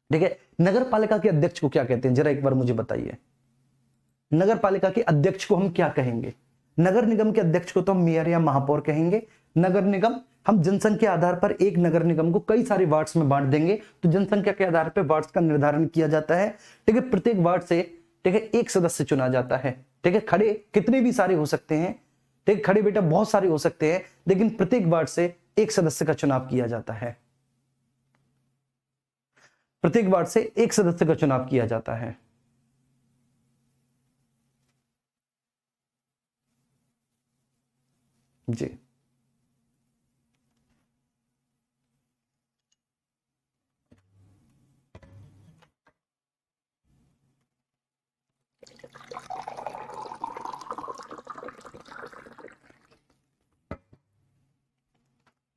ठीक है, नगर पालिका के अध्यक्ष को क्या कहते हैं, जरा एक बार मुझे बताइए, नगर पालिका के अध्यक्ष को हम क्या कहेंगे? नगर निगम के अध्यक्ष को तो हम मेयर या महापौर कहेंगे। नगर निगम हम जनसंख्या के आधार पर एक नगर निगम को कई सारे वार्ड्स में बांट देंगे, तो जनसंख्या के आधार पर वार्ड्स का निर्धारण किया जाता है, ठीक है। प्रत्येक वार्ड से, ठीक है, एक सदस्य चुना जाता है, ठीक है। खड़े कितने भी सारे हो सकते हैं, ठीक है, खड़े बेटा बहुत सारे हो सकते हैं, लेकिन प्रत्येक वार्ड से एक सदस्य का चुनाव किया जाता है, प्रत्येक वार्ड से एक सदस्य का चुनाव किया जाता है। जी,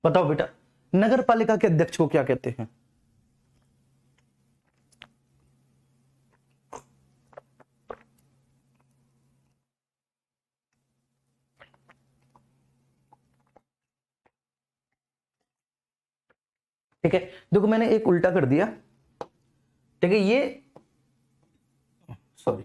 बताओ बेटा, नगर पालिका के अध्यक्ष को क्या कहते हैं? ठीक है, देखो मैंने एक उल्टा कर दिया, ठीक है, ये सॉरी,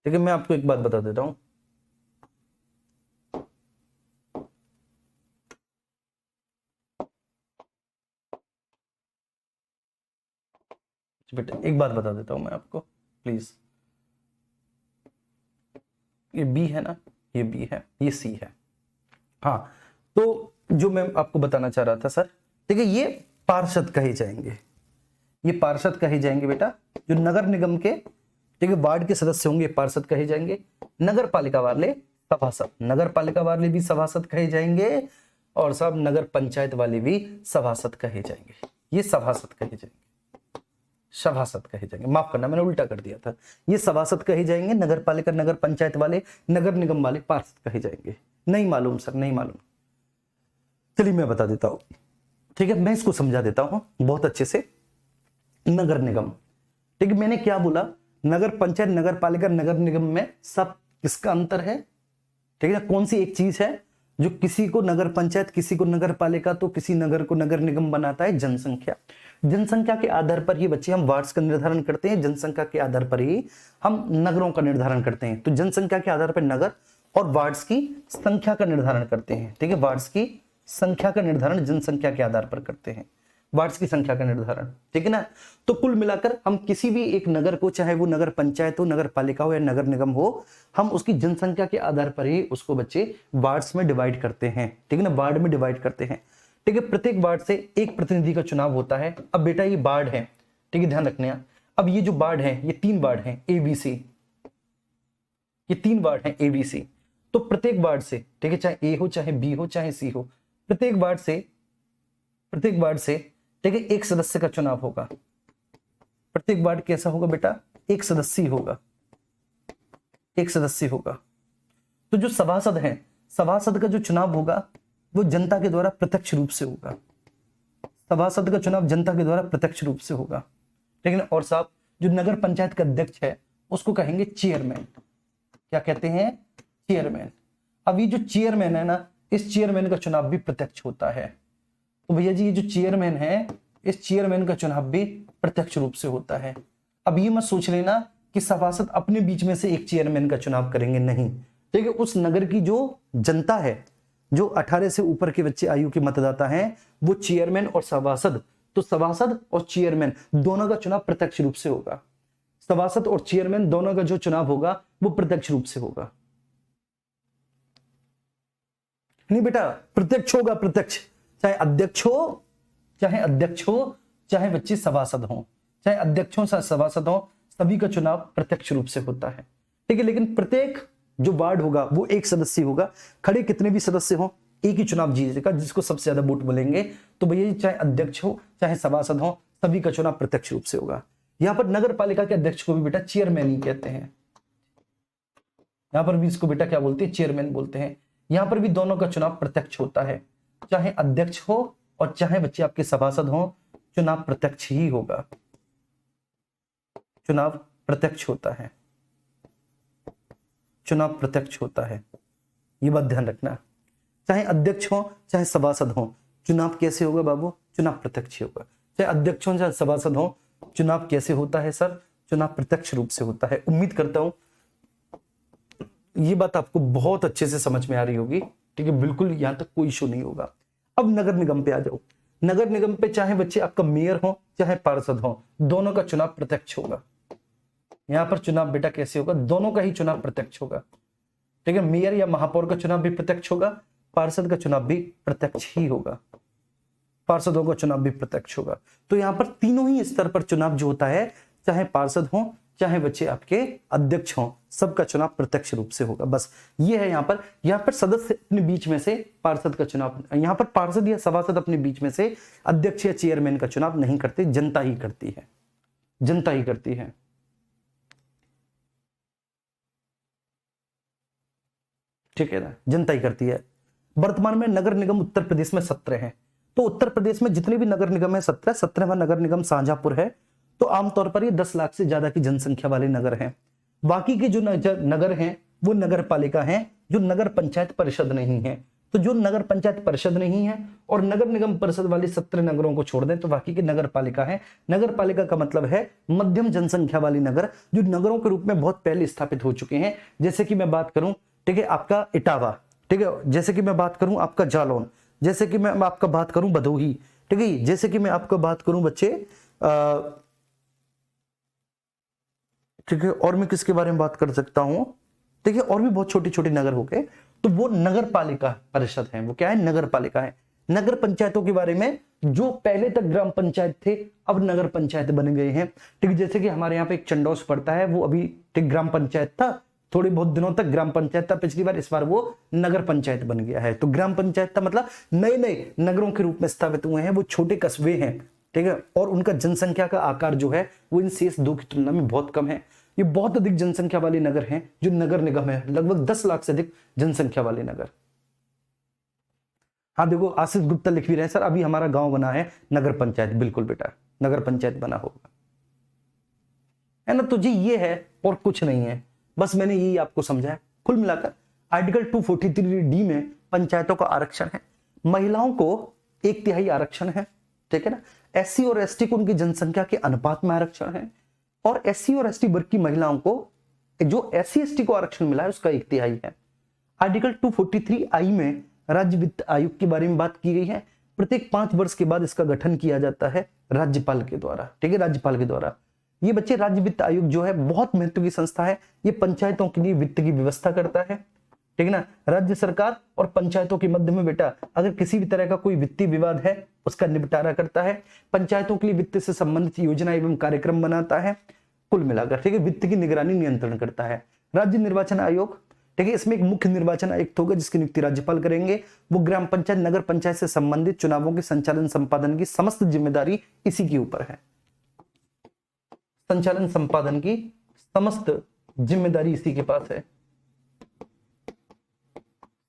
ठीक है, मैं आपको एक बात बता देता हूं, बेटा एक बात बता देता हूं मैं आपको प्लीज, ये बी है ना, ये बी है, ये सी है, हाँ, तो जो मैं आपको बताना चाह रहा था सर, ठीक है, ये पार्षद कहे जाएंगे, ये पार्षद कहे जाएंगे बेटा, जो नगर निगम के, ठीक है, वार्ड के सदस्य होंगे पार्षद कहे जाएंगे। नगर पालिका वाले सभासद, नगर पालिका वाले भी सभासद कहे जाएंगे, और सब नगर पंचायत वाले भी सभासद कहे जाएंगे, ये सभासद कहे जाएंगे, सभासद कहे जाएंगे, माफ करना मैंने उल्टा कर दिया था, ये सभासद कहे जाएंगे, नगर पालिका नगर पंचायत वाले, नगर निगम वाले पार्षद कहे जाएंगे। नहीं मालूम सर, नहीं मालूम, चलिए मैं बता देता हूं, ठीक है, मैं इसको समझा देता हूं बहुत अच्छे से। नगर निगम, ठीक है, मैंने क्या बोला, नगर पंचायत, नगर पालिका, नगर निगम में सब किसका अंतर है, ठीक है, कौन सी एक चीज है जो किसी को नगर पंचायत, किसी को नगर पालिका, तो किसी नगर को नगर निगम बनाता है? जनसंख्या। जनसंख्या के आधार पर ही बच्चे हम वार्ड्स का निर्धारण करते हैं, जनसंख्या के आधार पर ही हम नगरों का निर्धारण करते हैं। तो जनसंख्या के आधार पर नगर और वार्ड्स की संख्या का निर्धारण करते हैं, ठीक है, वार्ड्स की संख्या का निर्धारण जनसंख्या के आधार पर करते हैं, वार्ड्स की संख्या का निर्धारण, ठीक है ना। तो कुल मिलाकर हम किसी भी एक नगर को, चाहे वो नगर पंचायत हो, नगर पालिका हो या नगर निगम हो, हम उसकी जनसंख्या के आधार पर ही उसको बच्चे वार्ड्स में डिवाइड करते हैं, ठीक है ना, वार्ड में डिवाइड करते हैं, ठीक है। प्रत्येक वार्ड से एक प्रतिनिधि का चुनाव होता है। अब बेटा ये वार्ड है, ठीक है, ध्यान रखना। अब ये जो वार्ड है, ये 3 वार्ड हैं ABC, ये 3 वार्ड हैं ABC। तो प्रत्येक वार्ड से, ठीक है, चाहे A हो, चाहे B हो, चाहे C हो, प्रत्येक वार्ड से, ठीक है, एक सदस्य का चुनाव होगा। प्रत्येक वार्ड कैसा होगा बेटा? एक सदस्य होगा, एक सदस्य होगा। तो जो सभासद हैं, सभासद का जो चुनाव होगा वो जनता के द्वारा प्रत्यक्ष रूप से होगा, सभासद का चुनाव जनता के द्वारा प्रत्यक्ष रूप से होगा, ठीक है ना। और साहब जो नगर पंचायत का अध्यक्ष है उसको कहेंगे चेयरमैन। क्या कहते हैं? चेयरमैन। अब ये जो चेयरमैन है ना, इस चेयरमैन का चुनाव भी प्रत्यक्ष होता है। तो भैया जी ये जो चेयरमैन है, इस चेयरमैन का चुनाव भी प्रत्यक्ष रूप से होता है। अब ये मत सोच लेना कि सभासद अपने बीच में से एक चेयरमैन का चुनाव करेंगे, नहीं, ठीक है। उस नगर की जो जनता है, जो 18 से ऊपर के बच्चे आयु के मतदाता हैं, वो चेयरमैन और सभासद तो सभासद और चेयरमैन दोनों का चुनाव प्रत्यक्ष रूप से होगा। सभासद और चेयरमैन दोनों का जो चुनाव होगा वो प्रत्यक्ष रूप से होगा। नहीं बेटा, प्रत्यक्ष होगा, प्रत्यक्ष। चाहे अध्यक्ष हो चाहे बच्चे सभासद हो, चाहे अध्यक्ष हो चाहे सभासद हो, सभी का चुनाव प्रत्यक्ष रूप से होता है। ठीक है, लेकिन प्रत्येक जो वार्ड होगा वो एक सदस्य होगा। खड़े कितने भी सदस्य हो एक ही चुनाव जीतेगा, जिसको सबसे ज्यादा वोट मिलेंगे। तो भैया चाहे अध्यक्ष हो चाहे सभासद हो, सभी का चुनाव प्रत्यक्ष रूप से होगा। यहां पर नगर पालिका के अध्यक्ष को भी बेटा चेयरमैन ही कहते हैं। यहां पर भी इसको बेटा क्या बोलते हैं, चेयरमैन बोलते हैं। यहां पर भी दोनों का चुनाव प्रत्यक्ष होता है, चाहे अध्यक्ष हो और चाहे बच्चे आपके सभासद हो, चुनाव प्रत्यक्ष ही होगा। चुनाव प्रत्यक्ष होता है, चुनाव प्रत्यक्ष होता है, ये बात ध्यान रखना। चाहे अध्यक्ष हो चाहे सभासद हो, चुनाव कैसे होगा बाबू, चुनाव प्रत्यक्ष होगा। चाहे अध्यक्ष हो चाहे सभासद हो, चुनाव कैसे होता है सर, चुनाव प्रत्यक्ष रूप से होता है। उम्मीद करता हूं ये बात आपको बहुत अच्छे से समझ में आ रही होगी। ठीक है, बिल्कुल यहां तक कोई इशू नहीं होगा। अब नगर निगम पे आ जाओ। नगर निगम पे चाहे बच्चे आपका मेयर हो चाहे पार्षद हो, दोनों का चुनाव प्रत्यक्ष होगा। यहां पर चुनाव बेटा कैसे होगा, दोनों का ही चुनाव प्रत्यक्ष होगा। ठीक है, मेयर या महापौर का चुनाव भी प्रत्यक्ष होगा, पार्षद का चुनाव भी प्रत्यक्ष ही होगा, पार्षदों का चुनाव भी प्रत्यक्ष होगा। तो यहां पर तीनों ही स्तर पर चुनाव जो होता है, चाहे पार्षद हो चाहे बच्चे आपके अध्यक्ष हो, सबका चुनाव प्रत्यक्ष रूप से होगा। बस ये है। यहाँ पर सदस्य अपने बीच में से पार्षद का चुनाव, यहाँ पर पार्षद या सभासद अपने बीच में से अध्यक्ष या चेयरमैन का चुनाव नहीं करते, जनता ही करती है, जनता ही करती है। ठीक है ना, जनता ही करती है। वर्तमान में नगर निगम उत्तर प्रदेश में 17 हैं। तो उत्तर प्रदेश में जितने भी नगर निगम है 17वां नगर निगम शाहजहांपुर है। तो आमतौर पर ये 10 लाख से ज्यादा की जनसंख्या वाले नगर हैं। बाकी के जो नगर हैं वो नगर पालिका हैं, जो नगर पंचायत परिषद नहीं है। तो जो नगर पंचायत परिषद नहीं है और नगर निगम परिषद वाले 17 नगरों को छोड़ दें तो बाकी के नगर पालिका है। नगर पालिका का मतलब है मध्यम जनसंख्या वाले नगर, जो नगरों के रूप में बहुत पहले स्थापित हो चुके हैं। जैसे कि मैं बात करूं, ठीक है, आपका इटावा, ठीक है, जैसे कि मैं बात करूं आपका जालौन, जैसे कि मैं आपका बात करूं भदोही, ठीक है, जैसे कि मैं आपका बात करूं बच्चे ठीक है, और मैं किसके बारे में बात कर सकता हूं, ठीक है, और भी बहुत छोटे छोटे नगर हो गए। तो वो नगर पालिका परिषद है, वो क्या है, नगर पालिका है। नगर पंचायतों के बारे में, जो पहले तक ग्राम पंचायत थे अब नगर पंचायत बन गए हैं। ठीक, जैसे कि हमारे यहाँ पे एक चंडौस पड़ता है, वो अभी ठीक ग्राम पंचायत था, थोड़े बहुत दिनों तक ग्राम पंचायत था पिछली बार, इस बार वो नगर पंचायत बन गया है। तो ग्राम पंचायत था मतलब नए नए नगरों के रूप में स्थापित हुए हैं, वो छोटे कस्बे हैं। ठीक है, और उनका जनसंख्या का आकार जो है वो इन शेष दो की तुलना में बहुत कम है। ये बहुत अधिक जनसंख्या वाले नगर हैं जो नगर निगम है, लगभग 10 लाख से अधिक जनसंख्या वाले नगर। हाँ देखो, आशीष गुप्ता लिख भी रहे हैं, सर अभी हमारा गांव बना है नगर पंचायत। बिल्कुल बेटा, नगर पंचायत बना होगा, है ना। तो जी ये है और कुछ नहीं है, बस मैंने यही आपको समझाया। कुल मिलाकर आर्टिकल 243D में पंचायतों का आरक्षण है, महिलाओं को 1/3 आरक्षण है। ठीक है ना, SC और ST को उनकी जनसंख्या के अनुपात में आरक्षण है, और SC और ST वर्ग की महिलाओं को, जो SC ST को आरक्षण मिला है उसका 1/3 है। आर्टिकल 243I में राज्य वित्त आयोग के बारे में बात की गई है। प्रत्येक 5 वर्ष के बाद इसका गठन किया जाता है राज्यपाल के द्वारा। ठीक है, राज्यपाल के द्वारा। ये बच्चे राज्य वित्त आयोग जो है बहुत महत्व की संस्था है, ये पंचायतों के लिए वित्त की व्यवस्था करता है। ठीक है ना, राज्य सरकार और पंचायतों के मध्य में बेटा अगर किसी भी तरह का कोई वित्तीय विवाद है उसका निपटारा करता है, पंचायतों के लिए वित्त से संबंधित योजना एवं कार्यक्रम बनाता है। कुल मिलाकर ठीक है, वित्त की निगरानी नियंत्रण करता है। राज्य निर्वाचन आयोग, ठीक है, इसमें एक मुख्य निर्वाचन आयुक्त होगा जिसकी नियुक्ति राज्यपाल करेंगे। वो ग्राम पंचायत नगर पंचायत से संबंधित चुनावों के संचालन संपादन की समस्त जिम्मेदारी इसी के ऊपर है। संचालन संपादन की समस्त जिम्मेदारी इसी के पास है,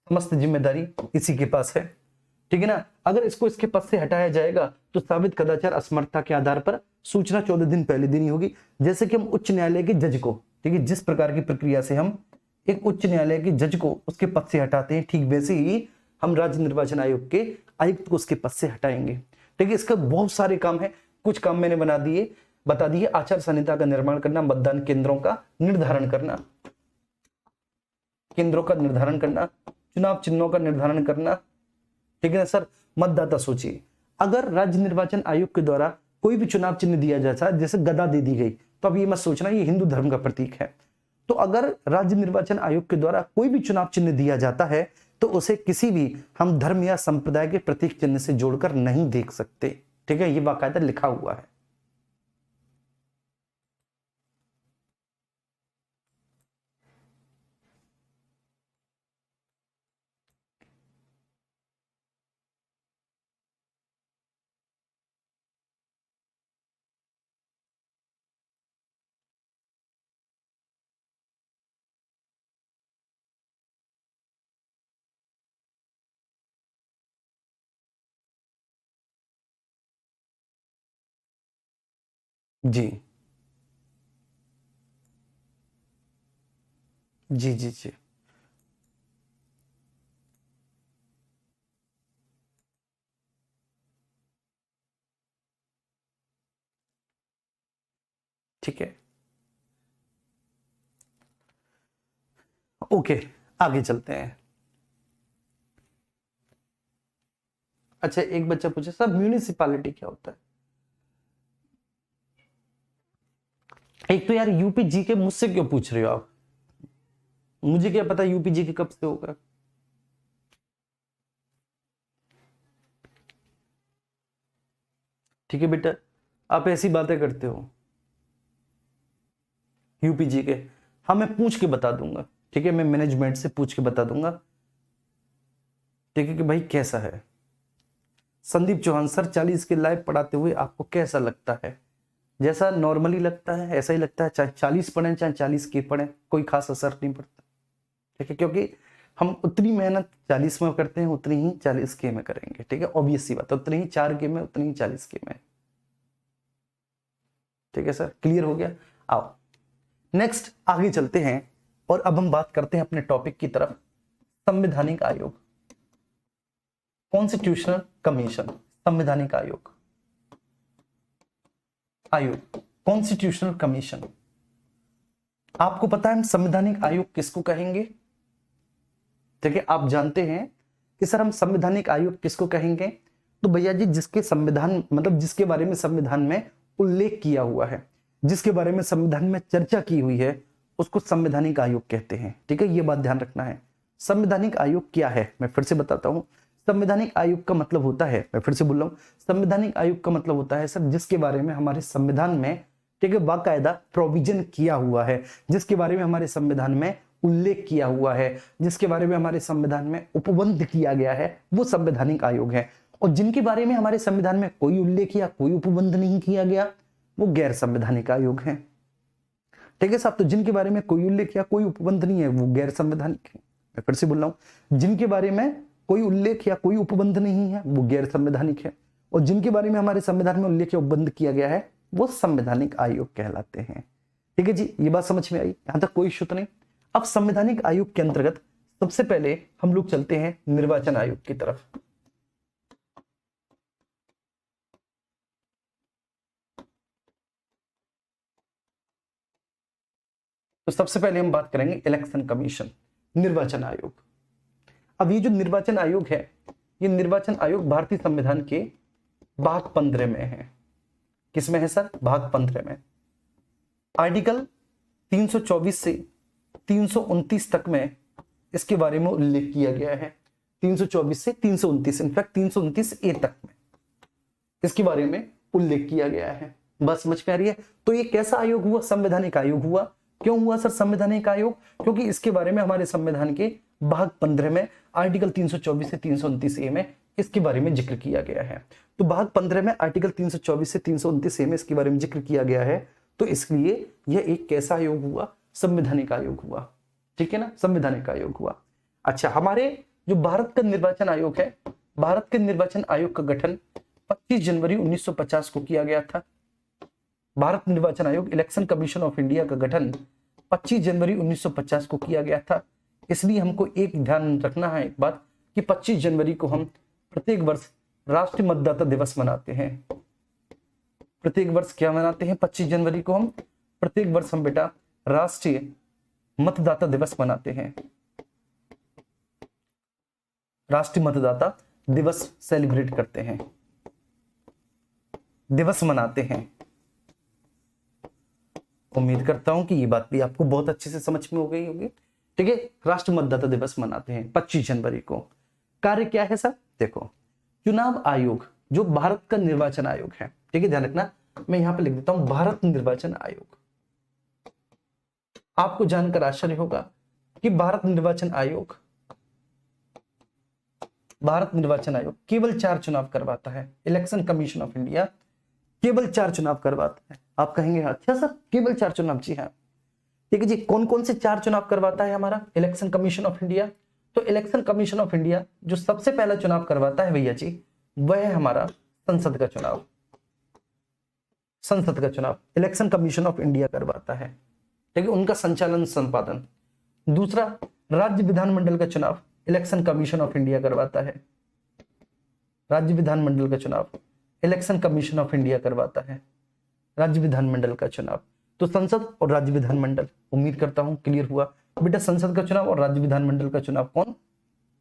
समस्त जिम्मेदारी इसी के पास है। ठीक है ना, अगर इसको इसके पद से हटाया जाएगा तो साबित कदाचार असमर्थता के आधार पर सूचना 14 दिन पहले देनी होगी। जैसे कि हम उच्च न्यायालय के जज को, ठीक है, जिस प्रकार की प्रक्रिया से हम एक उच्च न्यायालय के जज को उसके पद से हटाते हैं, ठीक वैसे ही हम राज्य निर्वाचन आयोग के आयुक्त को उसके पद से हटाएंगे। ठीक है, इसका बहुत सारे काम है, कुछ काम मैंने बता दिए। आचार संहिता का निर्माण करना, मतदान केंद्रों का निर्धारण करना, चुनाव चिन्हों का निर्धारण करना। ठीक है ना सर, मतदाता सूची, अगर राज्य निर्वाचन आयोग के द्वारा कोई भी चुनाव चिन्ह दिया जाता है, जैसे गदा दे दी गई, तो अब ये मत सोचना ये हिंदू धर्म का प्रतीक है। तो अगर राज्य निर्वाचन आयोग के द्वारा कोई भी चुनाव चिन्ह दिया जाता है तो उसे किसी भी हम धर्म या संप्रदाय के प्रतीक चिन्ह से जोड़कर नहीं देख सकते। ठीक है, ये बाकायदा लिखा हुआ है। जी जी जी जी ठीक है, ओके, आगे चलते हैं। अच्छा, एक बच्चा पूछे सर म्यूनिसिपैलिटी क्या होता है? एक तो यार यूपी जी के मुझसे क्यों पूछ रहे हो आप? मुझे क्या पता यूपी जी के कब से होगा। ठीक है बेटा, आप ऐसी बातें करते हो यूपी जी के। हाँ, मैं पूछ के बता दूंगा। ठीक है, मैं मैनेजमेंट से पूछ के बता दूंगा। ठीक है कि भाई कैसा है। संदीप चौहान सर 40 के लाइव पढ़ाते हुए आपको कैसा लगता है? जैसा नॉर्मली लगता है ऐसा ही लगता है, चाहे 40 पढ़े चाहे 40 के पढ़े, कोई खास असर नहीं पड़ता। ठीक है, क्योंकि हम उतनी मेहनत 40 में करते हैं उतनी ही 40 के में करेंगे। ठीक है, ऑब्वियस सी बात है, उतनी ही 4 के में उतनी ही 40 के में। ठीक है सर, क्लियर हो गया। आओ नेक्स्ट आगे चलते हैं और अब हम बात करते हैं अपने टॉपिक की तरफ। संवैधानिक आयोग, कॉन्स्टिट्यूशनल कमीशन, संवैधानिक आयोग, आयोग कॉन्स्टिट्यूशनल कमीशन। आपको पता है हम संवैधानिक आयोग किसको कहेंगे? ठीक है, आप जानते हैं कि सर हम संवैधानिक आयोग किसको कहेंगे? तो भैया जी जिसके संविधान मतलब जिसके बारे में संविधान में उल्लेख किया हुआ है, जिसके बारे में संविधान में चर्चा की हुई है, उसको संवैधानिक आयोग कहते हैं। ठीक है, ये बात ध्यान रखना है। संवैधानिक आयोग क्या है मैं फिर से बताता हूं। संवैधानिक आयोग का मतलब होता है, मैं फिर से बोल रहा हूं, संवैधानिक आयोग का मतलब होता है सर जिसके बारे में हमारे संविधान में, ठीक है, बाकायदा प्रोविजन किया हुआ है, जिसके बारे में हमारे संविधान में उल्लेख किया हुआ है, जिसके बारे में हमारे संविधान में उपबंध किया गया है, वो संवैधानिक आयोग है। और जिनके बारे में हमारे संविधान में कोई उल्लेख या कोई उपबंध नहीं किया गया वो गैर संवैधानिक आयोग है। ठीक है साहब, तो जिनके बारे में कोई उल्लेख या कोई उपबंध नहीं है वो गैर संवैधानिक है। मैं फिर से बोल रहा हूं, जिनके बारे में कोई उल्लेख या कोई उपबंध नहीं है वो गैर संवैधानिक है, और जिनके बारे में हमारे संविधान में उल्लेख या उपबंध किया गया है वो संवैधानिक आयोग कहलाते हैं। ठीक है जी, ये बात समझ में आई, यहां तक कोई इश्यू तो नहीं। अब संवैधानिक आयोग के अंतर्गत सबसे पहले हम लोग चलते हैं निर्वाचन आयोग की तरफ। तो सबसे पहले हम बात करेंगे इलेक्शन कमीशन, निर्वाचन आयोग। अब ये जो निर्वाचन आयोग है, ये निर्वाचन आयोग भारतीय संविधान के भाग 15 में है। किसमें है सर? भाग 15 में। आर्टिकल 324 से 329 तक में इसके बारे में उल्लेख किया गया है। 324 से 329, इनफैक्ट 329 ए तक में इसके बारे में उल्लेख किया गया है। बस समझ में आ रही है? तो ये कैसा आयोग हुआ? संवैधानिक आयोग हुआ। क्यों हुआ सर संवैधानिक आयोग? क्योंकि इसके बारे में हमारे संविधान के भाग 15 में आर्टिकल 324 से 329 ए में इसके बारे में जिक्र किया गया है। तो भाग 15 में आर्टिकल 324 से 329 ए में इसके बारे में जिक्र किया गया है, तो इसलिए यह एक कैसा आयोग हुआ? संवैधानिक आयोग हुआ। ठीक है ना, संवैधानिक आयोग हुआ। अच्छा, हमारे जो भारत का निर्वाचन आयोग है, भारत के निर्वाचन आयोग का गठन 25 जनवरी 1950 को किया गया था। भारत निर्वाचन आयोग, इलेक्शन कमीशन ऑफ इंडिया का गठन 25 जनवरी 1950 को किया गया था। इसलिए हमको एक ध्यान रखना है एक बात कि 25 जनवरी को हम प्रत्येक वर्ष राष्ट्रीय मतदाता दिवस मनाते हैं। प्रत्येक वर्ष क्या मनाते हैं? 25 जनवरी को हम प्रत्येक वर्ष हम बेटा राष्ट्रीय मतदाता दिवस मनाते हैं। राष्ट्रीय मतदाता दिवस सेलिब्रेट करते हैं। दिवस मनाते हैं। उम्मीद करता हूं कि ये बात भी आपको बहुत अच्छे से समझ में हो गई होगी। ठीक है, राष्ट्र मतदाता दिवस मनाते हैं 25 जनवरी को। कार्य क्या है सर? देखो, चुनाव आयोग जो भारत का निर्वाचन आयोग है, ठीक है, ध्यान रखना, मैं यहां पे लिख देता हूं भारत निर्वाचन आयोग। आपको जानकर आश्चर्य होगा कि भारत निर्वाचन आयोग केवल 4 चुनाव करवाता है। इलेक्शन कमीशन ऑफ इंडिया केवल 4 चुनाव करवाता है। आप कहेंगे अच्छा सर केवल 4 चुनाव? जी हाँ, ठीक है जी। कौन कौन से 4 चुनाव करवाता है हमारा इलेक्शन कमीशन ऑफ इंडिया? तो इलेक्शन कमीशन ऑफ इंडिया जो सबसे पहला चुनाव करवाता है भैया जी, वह है हमारा संसद का चुनाव। संसद का चुनाव इलेक्शन कमीशन ऑफ इंडिया करवाता है, ठीक है, उनका संचालन संपादन। दूसरा, राज्य विधानमंडल का चुनाव इलेक्शन कमीशन ऑफ इंडिया करवाता है। राज्य विधानमंडल का चुनाव इलेक्शन कमीशन ऑफ इंडिया करवाता है। राज्य विधानमंडल का चुनाव, तो संसद और राज्य विधानमंडल, उम्मीद करता हूं क्लियर हुआ बेटा। संसद का चुनाव और राज्य विधानमंडल का चुनाव कौन?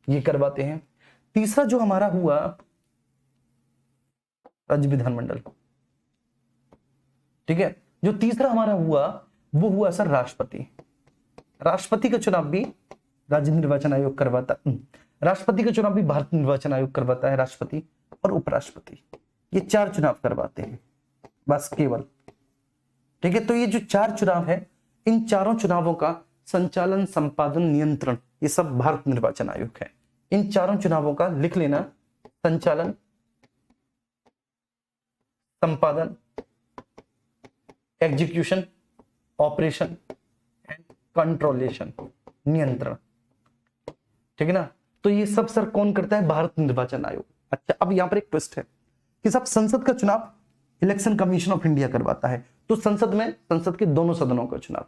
ये करवाते हैं। तीसरा जो हमारा हुआ राज्य विधानमंडल, ठीक है, जो तीसरा हमारा हुआ वो हुआ सर राष्ट्रपति। राष्ट्रपति का चुनाव भी राज्य निर्वाचन आयोग करवाता, राष्ट्रपति का चुनाव भी भारत निर्वाचन आयोग करवाता है। राष्ट्रपति और उपराष्ट्रपति, ये 4 चुनाव करवाते हैं बस केवल, ठीक है। तो ये जो 4 चुनाव है, इन चारों चुनावों का संचालन, संपादन, नियंत्रण, ये सब भारत निर्वाचन आयोग है। इन चारों चुनावों का लिख लेना, संचालन, संपादन, एग्जीक्यूशन, ऑपरेशन एंड कंट्रोलेशन, नियंत्रण, ठीक है ना। तो ये सब सर कौन करता है? भारत निर्वाचन आयोग। अच्छा, अब यहां पर एक ट्विस्ट है कि सब संसद का चुनाव इलेक्शन कमीशन ऑफ इंडिया करवाता है। तो संसद में संसद के दोनों सदनों का चुनाव,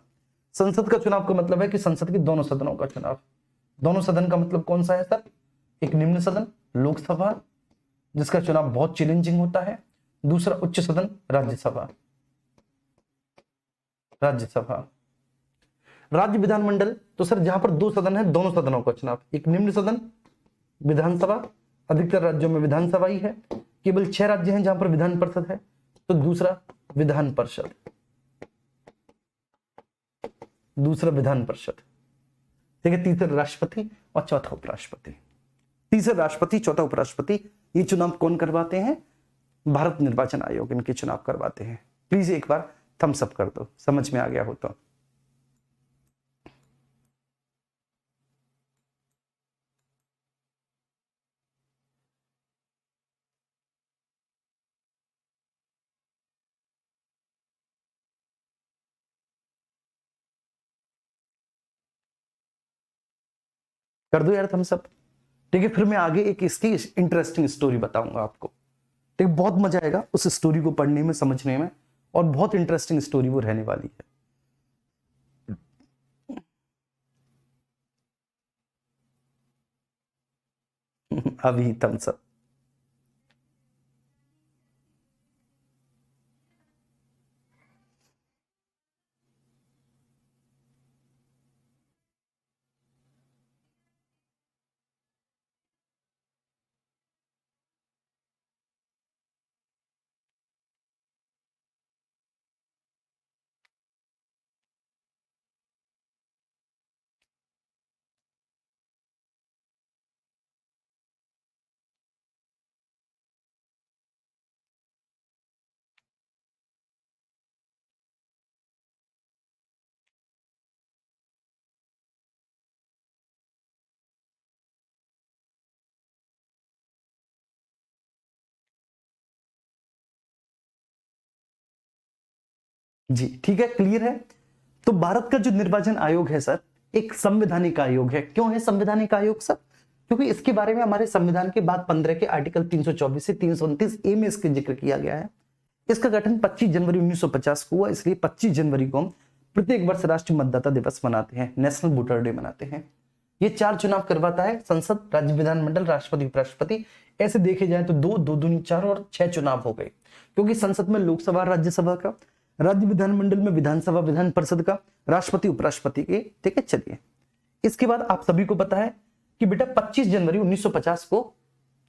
संसद का चुनाव का मतलब है कि संसद के दोनों सदनों का चुनाव। दोनों सदन का मतलब कौन सा है सर? एक निम्न सदन लोकसभा, जिसका चुनाव बहुत चैलेंजिंग होता है। दूसरा उच्च सदन राज्यसभा। राज्यसभा, राज्य विधानमंडल, तो सर जहां पर 2 सदन है, दोनों सदनों का चुनाव। एक निम्न सदन विधानसभा, अधिकतर राज्यों में विधानसभा ही है, केवल 6 राज्य हैं जहां पर विधान परिषद है। तो दूसरा विधान परिषद, दूसरा विधान परिषद, ठीक है। तीसरा राष्ट्रपति और चौथा उपराष्ट्रपति। तीसरा राष्ट्रपति, चौथा उपराष्ट्रपति, ये चुनाव कौन करवाते हैं? भारत निर्वाचन आयोग इनके चुनाव करवाते हैं। प्लीज एक बार थम्स अप कर दो, समझ में आ गया हो तो। कर दो यार थम्स अप, ठीक है। फिर मैं आगे एक इसकी इंटरेस्टिंग स्टोरी बताऊंगा आपको, ठीक है। बहुत मजा आएगा उस स्टोरी को पढ़ने में, समझने में, और बहुत इंटरेस्टिंग स्टोरी वो रहने वाली है। अभी थम्स अप। जी ठीक है, क्लियर है। तो भारत का जो निर्वाचन आयोग है सर, एक संवैधानिक आयोग है। क्यों है संवैधानिक आयोग सर? क्योंकि इसके बारे में हमारे संविधान के बाद 15 के आर्टिकल 324 से 329 ए में इसके जिक्र किया गया है। इसका गठन 25 जनवरी 1950 को हुआ, इसलिए 25 जनवरी को हम प्रत्येक वर्ष राष्ट्रीय मतदाता दिवस मनाते हैं, नेशनल वोटर डे मनाते हैं। ये 4 चुनाव करवाता है, संसद, राज्य विधानमंडल, राष्ट्रपति, उपराष्ट्रपति। ऐसे देखे जाए तो 2, 2 दूनी 4 और 6 चुनाव हो गए, क्योंकि संसद में लोकसभा, राज्यसभा का, राज्य विधानमंडल में विधानसभा, विधान परिषद का, राष्ट्रपति, उपराष्ट्रपति के, ठीक है। चलिए, इसके बाद आप सभी को पता है कि बेटा 25 जनवरी 1950 को,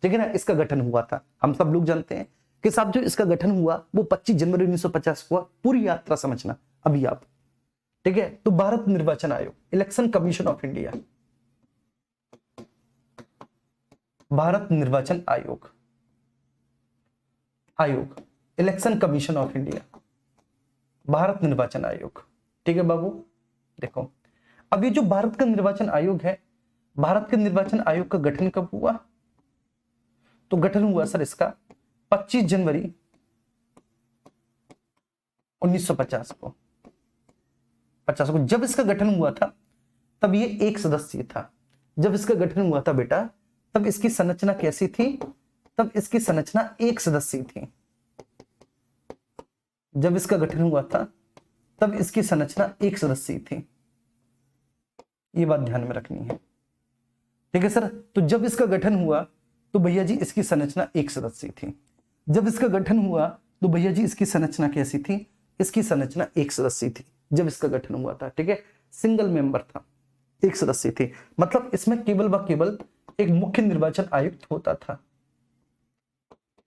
ठीक है ना, इसका गठन हुआ था। हम सब लोग जानते हैं के साथ जो इसका गठन हुआ वो 25 जनवरी 1950 हुआ। पूरी यात्रा समझना अभी आप, ठीक है। तो भारत निर्वाचन आयोग, election commission of India, Bharat निर्वाचन आयोग, election commission of India, Bharat निर्वाचन आयोग, ठीक है बाबू। देखो अब ये जो भारत का निर्वाचन आयोग है, भारत के निर्वाचन आयोग का गठन कब हुआ? तो गठन हुआ सर इसका 25 जनवरी 1950 को। जब इसका गठन हुआ था तब ये एक सदस्यीय था। जब इसका गठन हुआ था बेटा तब इसकी संरचना कैसी थी? तब इसकी संरचना एक सदस्यीय थी। जब इसका गठन हुआ था तब इसकी संरचना एक सदस्यीय थी। ये बात ध्यान में रखनी है, ठीक है सर। तो जब इसका गठन हुआ तो भैया जी इसकी संरचना एक सदस्यीय थी। जब इसका गठन हुआ तो भैया जी इसकी संरचना कैसी थी? इसकी संरचना एक सदस्यीय थी जब इसका गठन हुआ था, ठीक है। सिंगल मेंबर था, एक सदस्य थी। मतलब इसमें केवल व केवल एक मुख्य निर्वाचन आयुक्त होता था।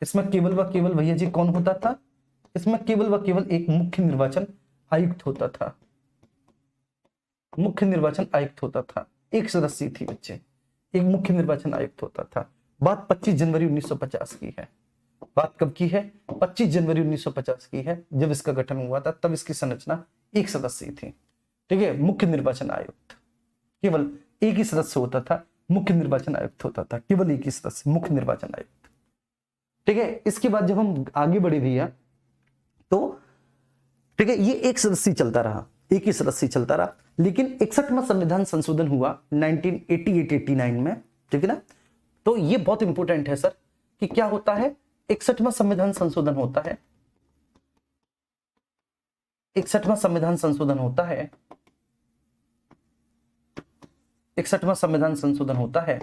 इसमें केवल व केवल भैया जी कौन होता था? इसमें केवल व केवल एक मुख्य निर्वाचन आयुक्त होता था। मुख्य निर्वाचन आयुक्त होता था, एक सदस्य थी बच्चे, एक मुख्य निर्वाचन आयुक्त होता था। बात 25 जनवरी 1950 की है। बात कब की है? 25 जनवरी 1950 की है। जब इसका गठन हुआ था तब इसकी संरचना एक सदस्य थी, ठीक है। मुख्य निर्वाचन आयुक्त केवल एक ही सदस्य होता था, मुख्य निर्वाचन आयुक्त होता था, केवल एक ही सदस्य, मुख्य निर्वाचन आयुक्त, ठीक है। इसके बाद जब हम आगे बढ़े भैया तो ठीक है, ये एक सदस्य चलता रहा, एक ही सदस्य चलता रहा। लेकिन 61वां संविधान संशोधन हुआ 1988-89 में, ठीक है ना। तो ये बहुत इंपॉर्टेंट है सर कि क्या होता है? 61वां संविधान संशोधन होता है, 61वां संविधान संशोधन होता है, 61वां संविधान संशोधन होता है,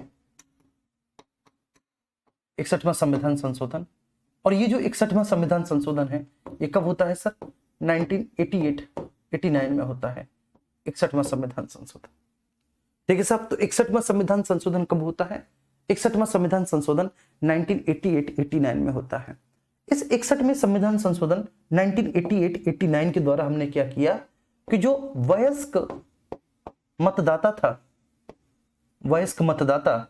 61वां संविधान संशोधन। और ये जो 61वां संविधान संशोधन है ये कब होता है सर? 1988-89 में होता है 61वां संविधान संशोधन, ठीक है साहब। तो 61वां संविधान संशोधन कब होता है? 61वां संविधान संशोधन 1988-89 में होता है। इस 61वें संविधान संशोधन 1988-89 के द्वारा हमने क्या किया कि जो वयस्क मतदाता था, वयस्क मतदाता,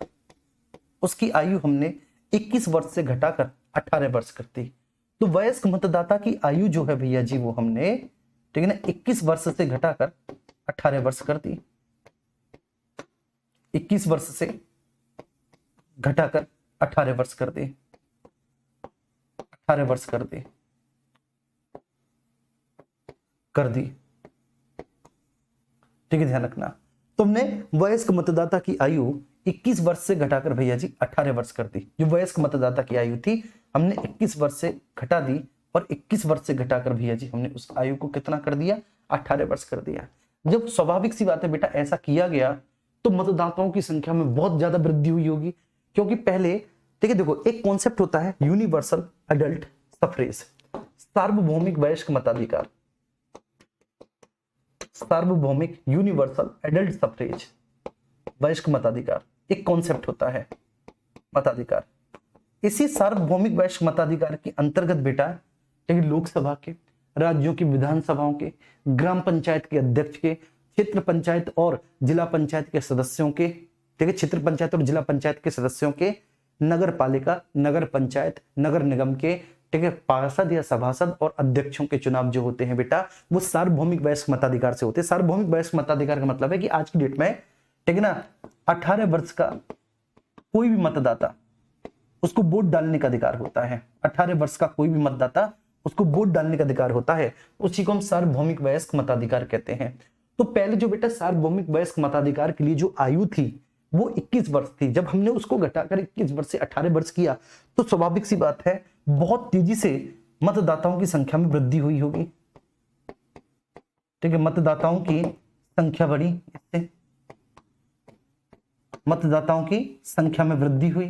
उसकी आयु हमने 21 वर्ष से घटाकर 18 वर्ष कर दी। तो वयस्क मतदाता की आयु जो है भैया जी वो हमने, ठीक है ना, 21 वर्ष से घटाकर 18 वर्ष कर दी। 21 वर्ष से घटाकर 18 वर्ष कर दे, 18 वर्ष कर दी, ठीक है, ध्यान रखना। तुमने वयस्क मतदाता की आयु 21 वर्ष से घटाकर भैया जी 18 वर्ष कर दी। जो वयस्क मतदाता की आयु थी हमने 21 वर्ष से घटा दी और 21 वर्ष से घटाकर भैया जी हमने उस आयु को कितना कर दिया? 18 वर्ष कर दिया। जब स्वाभाविक सी बात है बेटा ऐसा किया गया तो मतदाताओं की संख्या में बहुत ज्यादा वृद्धि हुई होगी, क्योंकि पहले, ठीक है, देखो एक कॉन्सेप्ट होता है यूनिवर्सल एडल्ट सफरेज, सार्वभौमिक वयस्क मताधिकार, सार्वभौमिक यूनिवर्सल एडल्ट सफरेज, वयस्क मताधिकार एक कॉन्सेप्ट होता है मताधिकार। इसी सार्वभौमिक वयस्क मताधिकार के अंतर्गत बेटा, ठीक है, लोकसभा के, राज्यों की विधानसभाओं के, ग्राम पंचायत के अध्यक्ष के, क्षेत्र पंचायत और जिला पंचायत के सदस्यों के, ठीक है, क्षेत्र पंचायत और जिला पंचायत के सदस्यों के, नगर पालिका, नगर पंचायत, नगर निगम के, ठीक है, पार्षद या सभासद और अध्यक्षों के चुनाव जो होते हैं बेटा वो सार्वभौमिक वयस्क मताधिकार से होते हैं। सार्वभौमिक वयस्क मताधिकार का मतलब है कि आज की डेट में, ठीक है ना, 18 वर्ष का कोई भी मतदाता उसको वोट डालने का अधिकार होता है। 18 वर्ष का कोई भी मतदाता उसको वोट डालने का अधिकार होता है, उसी को हम सार्वभौमिक वयस्क मताधिकार कहते हैं। तो पहले जो बेटा सार्वभौमिक वयस्क मताधिकार के लिए जो आयु थी वो 21 वर्ष थी। जब हमने उसको घटाकर 21 वर्ष से 18 वर्ष किया तो स्वाभाविक सी बात है बहुत तेजी से मतदाताओं की संख्या में वृद्धि हुई होगी, ठीक है, मतदाताओं की संख्या बढ़ी, इससे मतदाताओं की संख्या में वृद्धि हुई,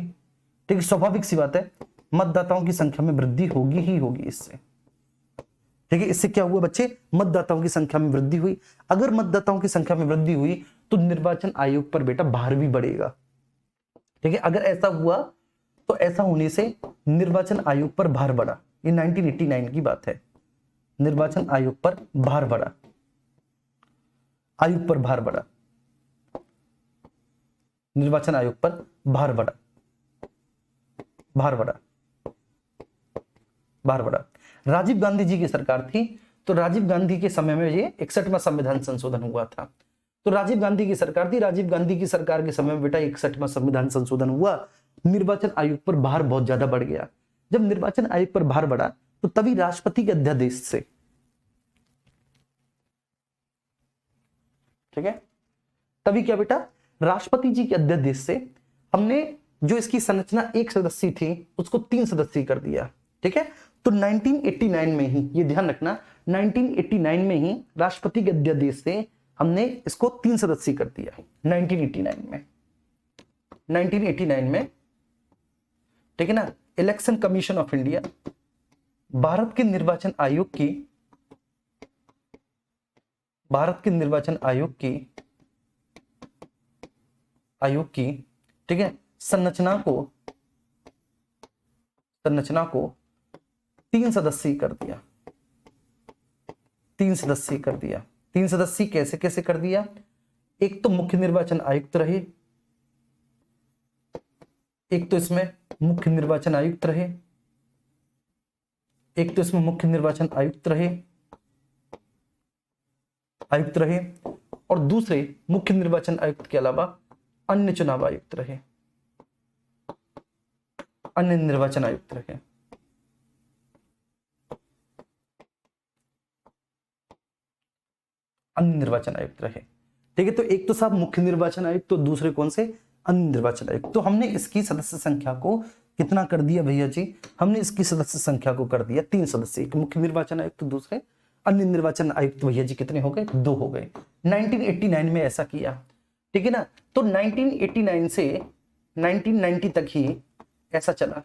ठीक है, स्वाभाविक सी बात है मतदाताओं की संख्या में वृद्धि होगी ही होगी इससे, ठीक है। इससे क्या हुआ बच्चे? मतदाताओं की संख्या में वृद्धि हुई। अगर मतदाताओं की संख्या में वृद्धि हुई तो निर्वाचन आयोग पर बेटा भार भी बढ़ेगा, ठीक है। अगर ऐसा हुआ तो ऐसा होने से निर्वाचन आयोग पर भार बढ़ा, ये 1989 की बात है। निर्वाचन आयोग पर भार बढ़ा, आयोग पर भार बढ़ा, निर्वाचन आयोग पर भार बढ़ा, भार बढ़ा, भार बढ़ा। राजीव गांधी जी की सरकार थी, तो राजीव गांधी के समय में ये 61वां संविधान संशोधन हुआ था। तो राजीव गांधी की सरकार थी, राजीव गांधी की सरकार के समय में बेटा 61वां संविधान संशोधन हुआ, निर्वाचन आयोग पर भार बहुत ज्यादा बढ़ गया। जब निर्वाचन आयोग पर भार बढ़ा तो तभी राष्ट्रपति के अध्यादेश से, ठीक है, तभी क्या बेटा, राष्ट्रपति जी के अध्यादेश से हमने जो इसकी संरचना एक सदस्यीय थी उसको 3 सदस्यीय कर दिया। ठीक है, तो 1989 में ही, ये ध्यान रखना, 1989 में ही राष्ट्रपति के अध्यादेश से हमने इसको 3 सदस्यीय कर दिया। 1989 में, ठीक है ना, election commission of India Bharat के निर्वाचन आयोग की ठीक है, संरचना को 3 सदस्यीय कर दिया। 3 सदस्यीय कर दिया। 3 सदस्यीय कैसे कैसे कर दिया? एक तो मुख्य निर्वाचन आयुक्त रहे, एक तो इसमें मुख्य निर्वाचन आयुक्त रहे, और दूसरे मुख्य निर्वाचन आयुक्त के अलावा अन्य चुनाव आयुक्त रहे, अन्य निर्वाचन आयुक्त रहे। अन्य निर्वाचन आयुक्त रहे, ठीक है। तो एक तो साहब मुख्य निर्वाचन आयुक्त, तो दूसरे कौन से? अन्य निर्वाचन आयुक्त। तो हमने इसकी सदस्य संख्या को कितना कर दिया भैया जी? हमने इसकी सदस्य संख्या को कर दिया 3 सदस्य, एक मुख्य निर्वाचन आयुक्त, दूसरे अन्य निर्वाचन आयुक्त। भैया जी कितने हो गए? 2 हो गए। 1989 में ऐसा किया, ठीक है ना। तो 1989 से 1990 तक ही ऐसा चला,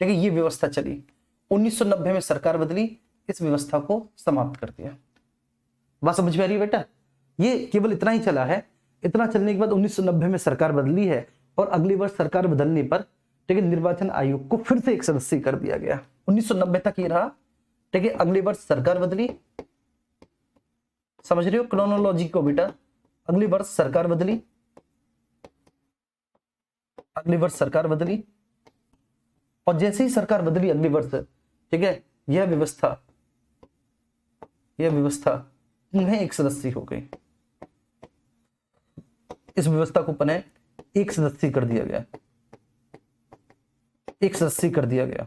ठीक है, ये व्यवस्था चली। 1990 में सरकार बदली, इस व्यवस्था को समाप्त कर दिया। बात समझ में आ रही है बेटा? ये केवल इतना ही चला है। इतना चलने के बाद 1990 में सरकार बदली है, और अगली वर्ष सरकार बदलने पर, ठीक है, निर्वाचन आयोग को फिर से 1 सदस्यीय कर दिया गया। 1990 तक ये रहा, ठीक है। अगली वर्ष सरकार बदली, समझ रहे हो क्रोनोलॉजी को बेटा? अगली वर्ष सरकार बदली, और जैसे ही सरकार बदली अगली वर्ष, ठीक है, यह व्यवस्था पुनः 1 सदस्यीय हो गई। इस व्यवस्था को पुनः 1 सदस्यीय कर दिया गया, 1 सदस्यीय कर दिया गया,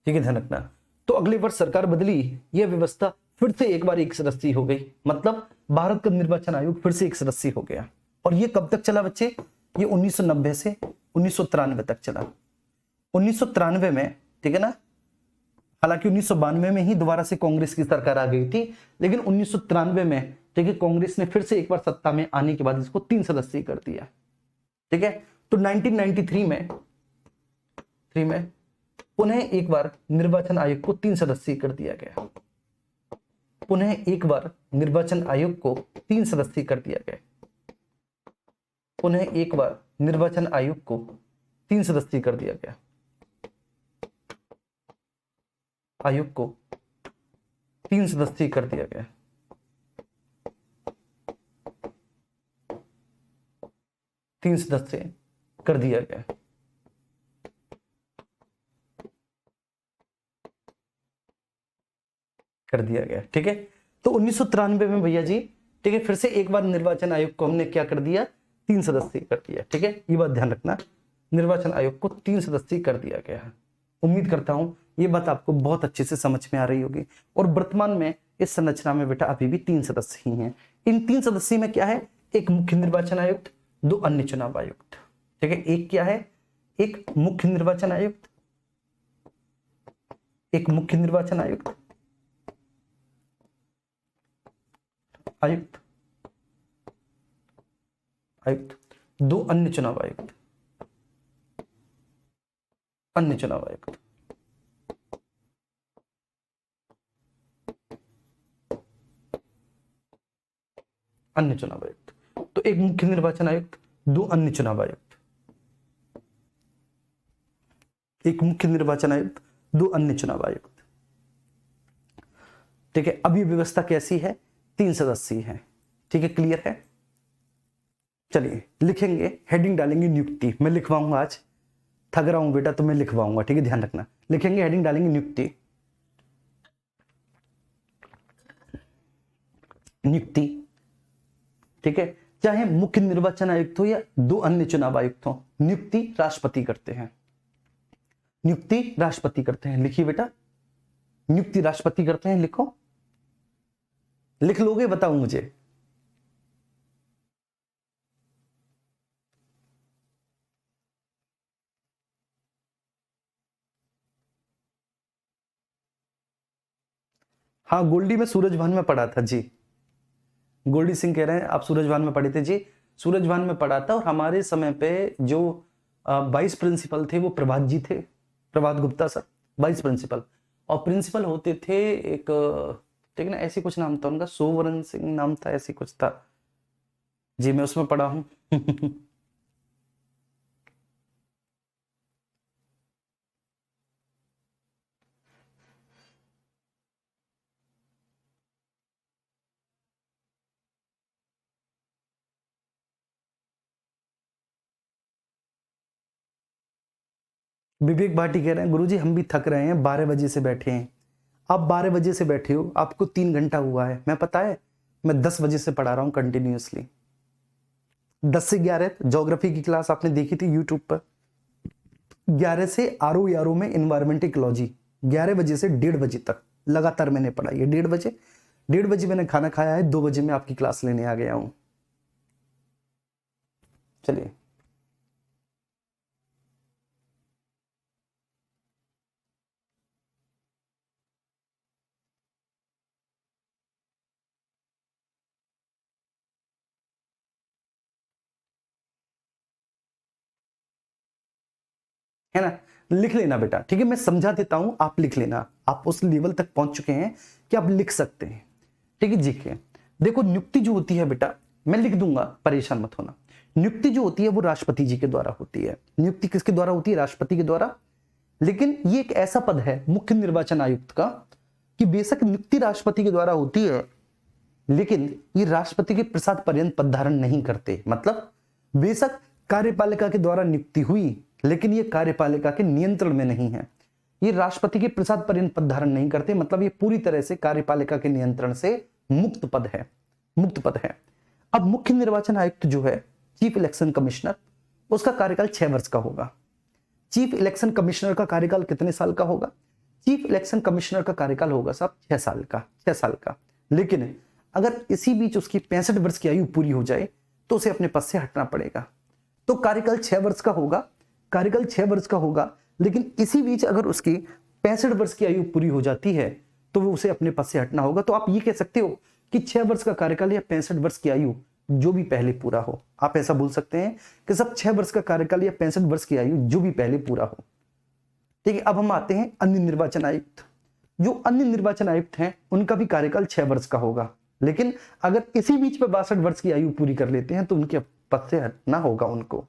ठीक है, ध्यान रखना। तो अगले वर्ष सरकार बदली, यह व्यवस्था फिर से एक बार 1 सदस्यीय हो गई, मतलब भारत का निर्वाचन आयोग फिर से 1 सदस्यीय हो गया। और ये कब तक चला बच्चे? ये 1990 से 1993 तक चला। 1993 में, ठीक है ना, हालांकि 1992 में ही दोबारा से कांग्रेस की सरकार आ गई थी, लेकिन 1993 में, ठीक है, कांग्रेस ने फिर से एक बार सत्ता में आने के बाद इसको 3 सदस्यीय कर दिया, ठीक है। तो 1993 में पुनः एक बार निर्वाचन आयोग को 3 सदस्यीय कर दिया गया, पुनः एक बार निर्वाचन आयोग को 3 सदस्यीय कर दिया गया, पुनः एक बार निर्वाचन आयोग को 3 सदस्यीय कर दिया गया, आयोग को 3 सदस्यीय कर दिया गया, तीन सदस्य कर दिया गया। ठीक है। तो 1993 में भैया जी, ठीक है, फिर से एक बार निर्वाचन आयोग को हमने क्या कर दिया? 3 सदस्यीय कर दिया, ठीक है। ये बात ध्यान रखना, निर्वाचन आयोग को 3 सदस्यीय कर दिया गया है। उम्मीद करता हूं ये बात आपको बहुत अच्छे से समझ में आ रही होगी। और वर्तमान में इस संरचना में बेटा अभी भी 3 सदस्य ही हैं। इन 3 सदस्य में क्या है? एक मुख्य निर्वाचन आयुक्त, 2 अन्य चुनाव आयुक्त, ठीक है। एक क्या है? एक मुख्य निर्वाचन आयुक्त, आयुक्त, 2 अन्य चुनाव आयुक्त, अन्य चुनाव आयुक्त। तो एक मुख्य निर्वाचन आयुक्त, 2 अन्य चुनाव आयुक्त, एक मुख्य निर्वाचन आयुक्त, 2 अन्य चुनाव आयुक्त। ठीक है, अब ये व्यवस्था कैसी है, 3 सदस्यीय है। ठीक है, क्लियर है। चलिए लिखेंगे, हेडिंग डालेंगे नियुक्ति। मैं लिखवाऊंगा, आज थक रहा हूं बेटा तो मैं लिखवाऊंगा, ठीक है, ध्यान रखना। लिखेंगे, हेडिंग डालेंगे नियुक्ति, नियुक्ति। ठीक है, चाहे मुख्य निर्वाचन आयुक्त हो या 2 अन्य चुनाव आयुक्त हो, नियुक्ति राष्ट्रपति करते हैं, नियुक्ति राष्ट्रपति करते हैं। लिखिए बेटा, नियुक्ति राष्ट्रपति करते हैं, लिखो, लिख लोगे, बताओ मुझे। हाँ गोल्डी, में सूरजभान में पढ़ा था जी। गोल्डी सिंह कह रहे हैं आप सूरजभान में पढ़े थे जी। सूरजभान में पढ़ा था, और हमारे समय पे जो वाइस प्रिंसिपल थे वो प्रभात जी थे, प्रभात गुप्ता सर, वाइस प्रिंसिपल। और प्रिंसिपल होते थे एक, ठीक है ना, ऐसी कुछ नाम था उनका, सोवरन सिंह नाम था, ऐसी कुछ था जी, मैं उसमें पढ़ा हूं। विवेक भाटी कह रहे हैं गुरुजी हम भी थक रहे हैं, 12 बजे से बैठे हैं। आप 12 बजे से बैठे हो, आपको 3 घंटा हुआ है, मैं पता है, मैं 10 बजे से पढ़ा रहा हूं कंटिन्यूअसली। 10 से 11 ज्योग्राफी की क्लास आपने देखी थी यूट्यूब पर। 11 से आरो यारो में इन्वायरमेंट इकोलॉजी, 11 बजे से 1:30 बजे तक लगातार मैंने पढ़ा। ये 1:30 बजे मैंने खाना खाया है, 2 बजे मैं आपकी क्लास लेने आ गया हूं। चलिए, है ना, लिख लेना बेटा, ठीक है, मैं समझा देता हूं, आप लिख लेना। आप उस लेवल तक पहुंच चुके हैं कि आप लिख सकते हैं, ठीक है जी। देखो नियुक्ति जो होती है बेटा, मैं लिख दूंगा, परेशान मत होना। नियुक्ति जो होती है वो राष्ट्रपति जी के द्वारा होती है। नियुक्ति किसके द्वारा होती है, राष्ट्रपति के द्वारा। लेकिन ये एक ऐसा पद है मुख्य निर्वाचन आयुक्त का कि बेशक नियुक्ति राष्ट्रपति के द्वारा होती है, लेकिन ये राष्ट्रपति के प्रसाद पर्यंत पद धारण नहीं करते। मतलब बेशक कार्यपालिका के द्वारा नियुक्ति हुई, लेकिन ये कार्यपालिका के नियंत्रण में नहीं है। ये राष्ट्रपति के प्रसाद पर्यंत पद धारण नहीं करते, मतलब ये पूरी तरह से कार्यपालिका के नियंत्रण से मुक्त पद है, मुक्त पद है। अब मुख्य निर्वाचन आयुक्त जो है, चीफ इलेक्शन कमिश्नर, उसका कार्यकाल 6 वर्ष का होगा। चीफ इलेक्शन कमिश्नर का कार्यकाल कितने साल का होगा, चीफ इलेक्शन कमिश्नर का कार्यकाल होगा साहब 6 साल का, 6 साल का। लेकिन अगर इसी बीच उसकी 65 वर्ष की आयु पूरी हो जाए तो उसे अपने पद से हटना पड़ेगा। तो कार्यकाल 6 वर्ष का होगा, कार्यकाल 6 वर्ष का होगा, लेकिन इसी बीच अगर उसकी 65 वर्ष की आयु पूरी हो जाती है तो वो उसे अपने पद से हटना होगा। तो आप ये कह सकते हो कि 6 वर्ष का कार्यकाल या 65 वर्ष की आयु जो भी पहले पूरा हो, आप ऐसा बोल सकते हैं कि सब 6 वर्ष का कार्यकाल या 65 वर्ष की आयु जो भी पहले पूरा हो। ठीक है, अब हम आते हैं अन्य निर्वाचन आयुक्त। जो अन्य निर्वाचन आयुक्त हैं उनका भी कार्यकाल 6 वर्ष का होगा, लेकिन अगर इसी बीच में 62 वर्ष की आयु पूरी कर लेते हैं तो उनके पद से हटना होगा उनको।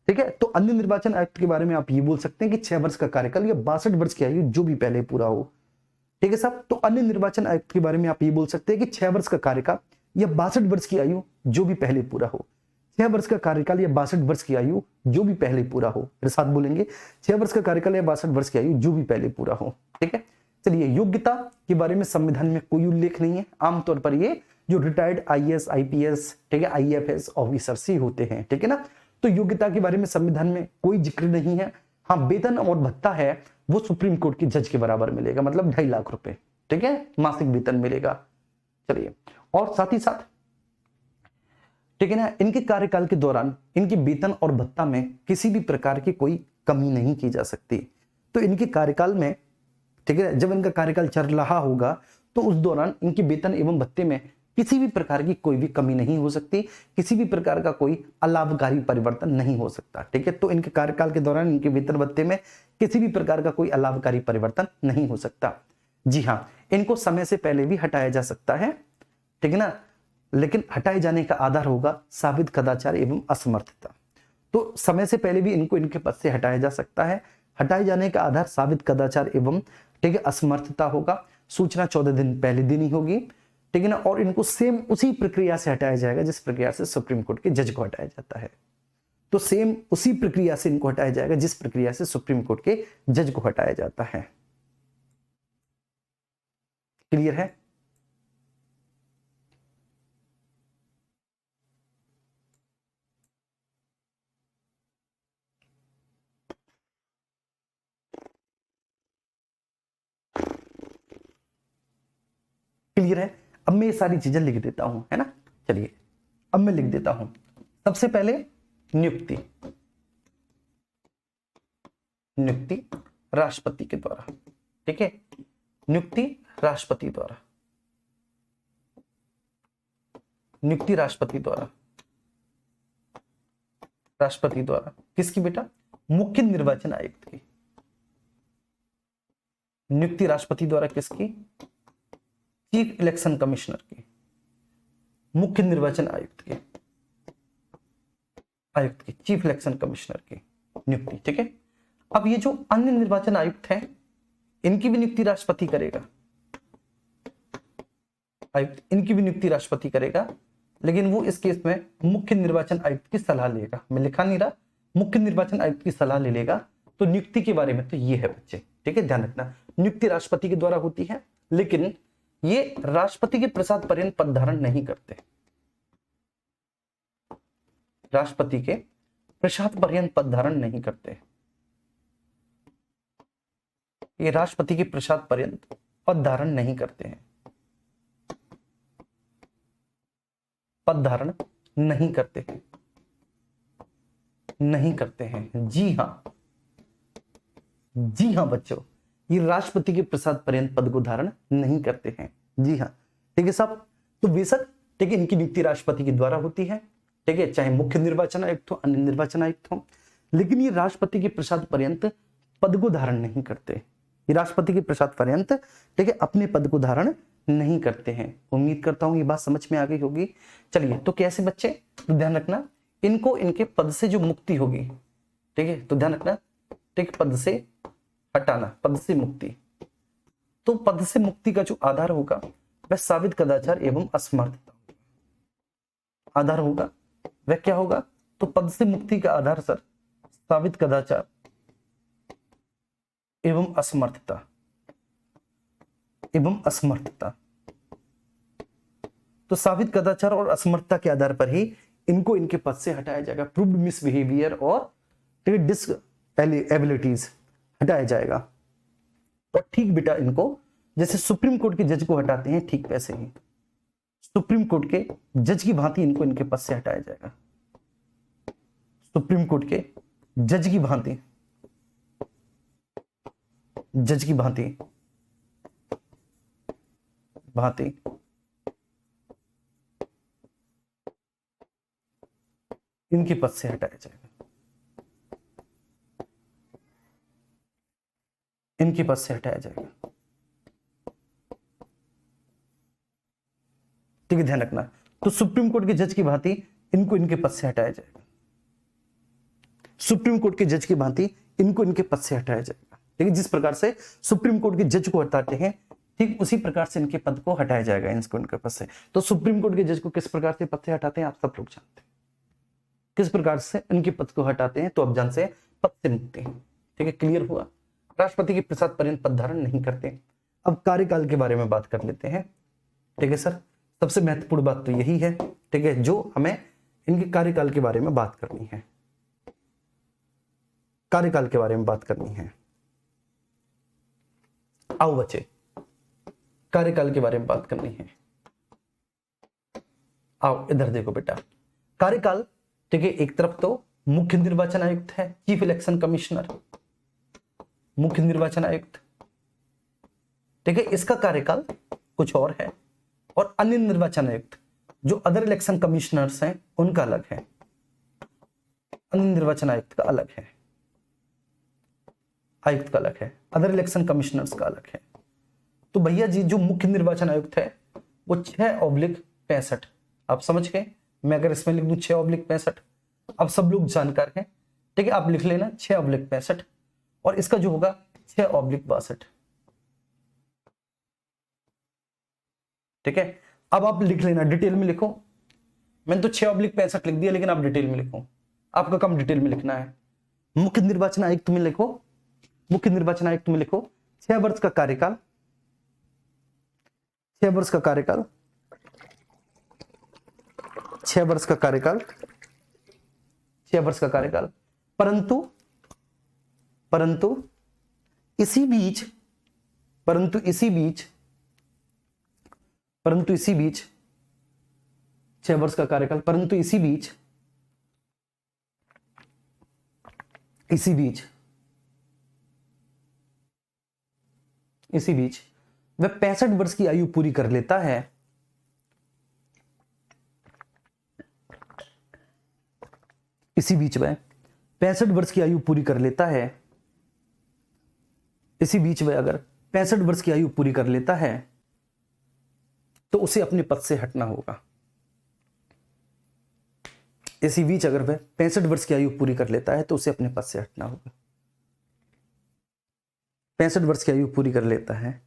ठीक है, तो अन्य निर्वाचन आयुक्त के बारे में आप ये बोल सकते हैं कि 6 वर्ष का कार्यकाल या 62 वर्ष की आयु जो भी पहले पूरा हो। ठीक है साहब, तो अन्य निर्वाचन आयुक्त के बारे में आप ये बोल सकते हैं कि 6 वर्ष का कार्यकाल या 62 वर्ष की आयु जो भी पहले पूरा हो। 6 वर्ष का कार्यकाल या 62 वर्ष की आयु जो भी पहले पूरा हो, मेरे साथ बोलेंगे, 6 वर्ष का कार्यकाल या 62 वर्ष की आयु जो भी पहले पूरा हो। ठीक है, चलिए, योग्यता के बारे में संविधान में कोई उल्लेख नहीं है। आमतौर पर ये जो रिटायर्ड IAS IPS, ठीक है, IFS ऑफिसर से होते हैं, ठीक है ना। तो योग्यता के बारे में संविधान में कोई जिक्र नहीं है। हाँ, वेतन और भत्ता है वो सुप्रीम कोर्ट के जज के बराबर मिलेगा, मतलब 2.5 लाख रुपए, ठीक है, मासिक वेतन मिलेगा। चलिए, और साथ ही साथ, ठीक है ना, इनके कार्यकाल के दौरान इनके वेतन और भत्ता में किसी भी प्रकार की कोई कमी नहीं की जा सकती। तो इनके कार्यकाल में, ठीक है, जब इनका कार्यकाल चल रहा होगा तो उस दौरान इनके वेतन एवं भत्ते में किसी भी प्रकार की कोई भी कमी नहीं हो सकती, किसी भी प्रकार का कोई अलाभकारी परिवर्तन नहीं हो सकता। ठीक है, तो इनके कार्यकाल के दौरान इनके वेतन भत्ते में किसी भी प्रकार का कोई अलाभकारी परिवर्तन नहीं हो सकता। जी हाँ, इनको समय से पहले भी हटाया जा सकता है, ठीक है ना, लेकिन हटाए जाने का आधार होगा साबित कदाचार एवं असमर्थता। तो समय से पहले भी इनको इनके पद से हटाया जा सकता है। हटाए जाने का आधार साबित कदाचार एवं ठीक है असमर्थता होगा। सूचना 14 दिन पहले देनी होगी, ठीक है ना। और इनको सेम उसी प्रक्रिया से हटाया जाएगा जिस प्रक्रिया से सुप्रीम कोर्ट के जज को हटाया जाता है। तो सेम उसी प्रक्रिया से इनको हटाया जाएगा जिस प्रक्रिया से सुप्रीम कोर्ट के जज को हटाया जाता है। क्लियर है? क्लियर है? अब मैं ये सारी चीजें लिख देता हूं, है ना। चलिए अब मैं लिख देता हूं। सबसे पहले नियुक्ति, नियुक्ति राष्ट्रपति के द्वारा, ठीक है। नियुक्ति राष्ट्रपति द्वारा, नियुक्ति राष्ट्रपति द्वारा, राष्ट्रपति द्वारा किसकी बेटा? मुख्य निर्वाचन आयुक्त की। नियुक्ति राष्ट्रपति द्वारा किसकी? चीफ इलेक्शन कमिश्नर की, मुख्य निर्वाचन आयुक्त की, आयुक्त की, चीफ इलेक्शन कमिश्नर की नियुक्ति, ठीक है। अब ये जो अन्य निर्वाचन आयुक्त हैं इनकी भी नियुक्ति राष्ट्रपति करेगा, आयुक्त इनकी भी नियुक्ति राष्ट्रपति करेगा, लेकिन वो इस केस में मुख्य निर्वाचन आयुक्त की सलाह लेगा। मैं लिखा नहीं रहा, मुख्य निर्वाचन आयुक्त की सलाह ले लेगा। तो नियुक्ति के बारे में तो ये है बच्चे, ठीक है, ध्यान रखना। नियुक्ति राष्ट्रपति के द्वारा होती है, लेकिन ये राष्ट्रपति के प्रसाद पर्यंत पद धारण नहीं करते। राष्ट्रपति के प्रसाद पर्यंत पद धारण नहीं करते। ये राष्ट्रपति के प्रसाद पर्यंत पद धारण नहीं करते हैं, पद धारण नहीं करते हैं, नहीं करते हैं। जी हां, जी हां बच्चों, ये राष्ट्रपति के प्रसाद पर्यंत पद को धारण नहीं करते हैं। जी हाँ, ठीक है साहब। तो बेशक ठीक है इनकी नियुक्ति राष्ट्रपति के द्वारा होती है, ठीक है, चाहे मुख्य निर्वाचन आयुक्त हो, अन्य निर्वाचन आयुक्त हो, लेकिन ये राष्ट्रपति के प्रसाद पर्यंत पद को धारण नहीं करते। ये राष्ट्रपति के प्रसाद पर्यंत ठीक है अपने पद को धारण नहीं करते हैं। उम्मीद करता हूं ये बात समझ में आ गई होगी। चलिए तो कैसे बच्चे, तो ध्यान रखना, इनको इनके पद से जो मुक्ति होगी, ठीक है, तो ध्यान रखना, ठीक, पद से हटाना, पद से मुक्ति। तो पद से मुक्ति का जो आधार होगा वह साबित कदाचार एवं असमर्थता आधार होगा। वह क्या होगा? तो पद से मुक्ति का आधार सर साबित कदाचार एवं असमर्थता, एवं असमर्थता। तो साबित कदाचार और असमर्थता के आधार पर ही इनको इनके पद से हटाया जाएगा। प्रूव्ड मिसबिहेवियर और डिसएबिलिटीज हटाया जाएगा। और ठीक बेटा, इनको जैसे सुप्रीम कोर्ट के जज को हटाते हैं, ठीक वैसे ही सुप्रीम कोर्ट के जज की भांति इनको इनके पद से हटाया जाएगा। सुप्रीम कोर्ट के जज की भांति, जज की भांति, भांति इनके पद से हटाया जाएगा, इनके पद से हटाया जाएगा। ठीक है, ध्यान रखना। तो सुप्रीम कोर्ट के जज की भांति इनको इनके पद से हटाया जाएगा। सुप्रीम कोर्ट के जज की भांति इनको इनके पद से हटाया जाएगा। ठीक है, जिस प्रकार से सुप्रीम कोर्ट के जज को हटाते हैं, ठीक उसी प्रकार से इनके पद को हटाया जाएगा, इनको इनके पद से। तो सुप्रीम कोर्ट के जज को किस प्रकार से पद से हटाते हैं आप सब लोग जानते हैं। किस प्रकार से इनके पद को हटाते हैं, तो अब जान से पद से मुक्ति। ठीक है, क्लियर हुआ। राष्ट्रपति के प्रसाद पर्यंत पद धारण नहीं करते। अब कार्यकाल के बारे में बात कर लेते हैं। ठीक है सर, सबसे महत्वपूर्ण बात तो यही है, ठीक है, जो हमें इनके कार्यकाल के बारे में बात करनी है। कार्यकाल के बारे में बात करनी है। आओ बच्चे, कार्यकाल के बारे में बात करनी है। आओ इधर देखो बेटा, कार्यकाल, ठीक है, एक तरफ तो मुख्य निर्वाचन आयुक्त है, चीफ इलेक्शन कमिश्नर, मुख्य निर्वाचन आयुक्त, ठीक है, इसका कार्यकाल कुछ और है। और अन्य निर्वाचन आयुक्त जो अदर इलेक्शन कमिश्नर्स हैं उनका अलग है, अन्य निर्वाचन आयुक्त का अलग है, आयुक्त का अलग है, अदर इलेक्शन कमिश्नर्स का अलग है। तो भैया जी, जो मुख्य निर्वाचन आयुक्त है वो 6/65 आप समझ गए। मैं अगर इसमें लिख दूं 6/65, अब सब लोग जानकार हैं, ठीक है, आप लिख लेना 6/65 और इसका जो होगा 6/62। ठीक है, अब आप लिख लेना, डिटेल में लिखो। मैंने तो 6/65 लिख दिया, लेकिन आप डिटेल में लिखो, आपका काम डिटेल में लिखना है। मुख्य निर्वाचन आयुक्त में लिखो, मुख्य निर्वाचन आयुक्त में लिखो 6 वर्ष का कार्यकाल, 6 वर्ष का कार्यकाल, 6 वर्ष का कार्यकाल, 6 वर्ष का कार्यकाल। परंतु परंतु इसी बीच परंतु इसी बीच परंतु इसी बीच 6 वर्ष का कार्यकाल, परंतु इसी बीच इसी बीच इसी बीच वह 65 वर्ष की आयु पूरी कर लेता है, इसी बीच वह 65 वर्ष की आयु पूरी कर लेता है, इसी बीच वह अगर 65 वर्ष की आयु पूरी कर लेता है तो उसे अपने पद से हटना होगा। इसी बीच अगर वह 65 वर्ष की आयु पूरी कर लेता है तो उसे अपने पद से हटना होगा। 65 वर्ष की आयु पूरी कर लेता है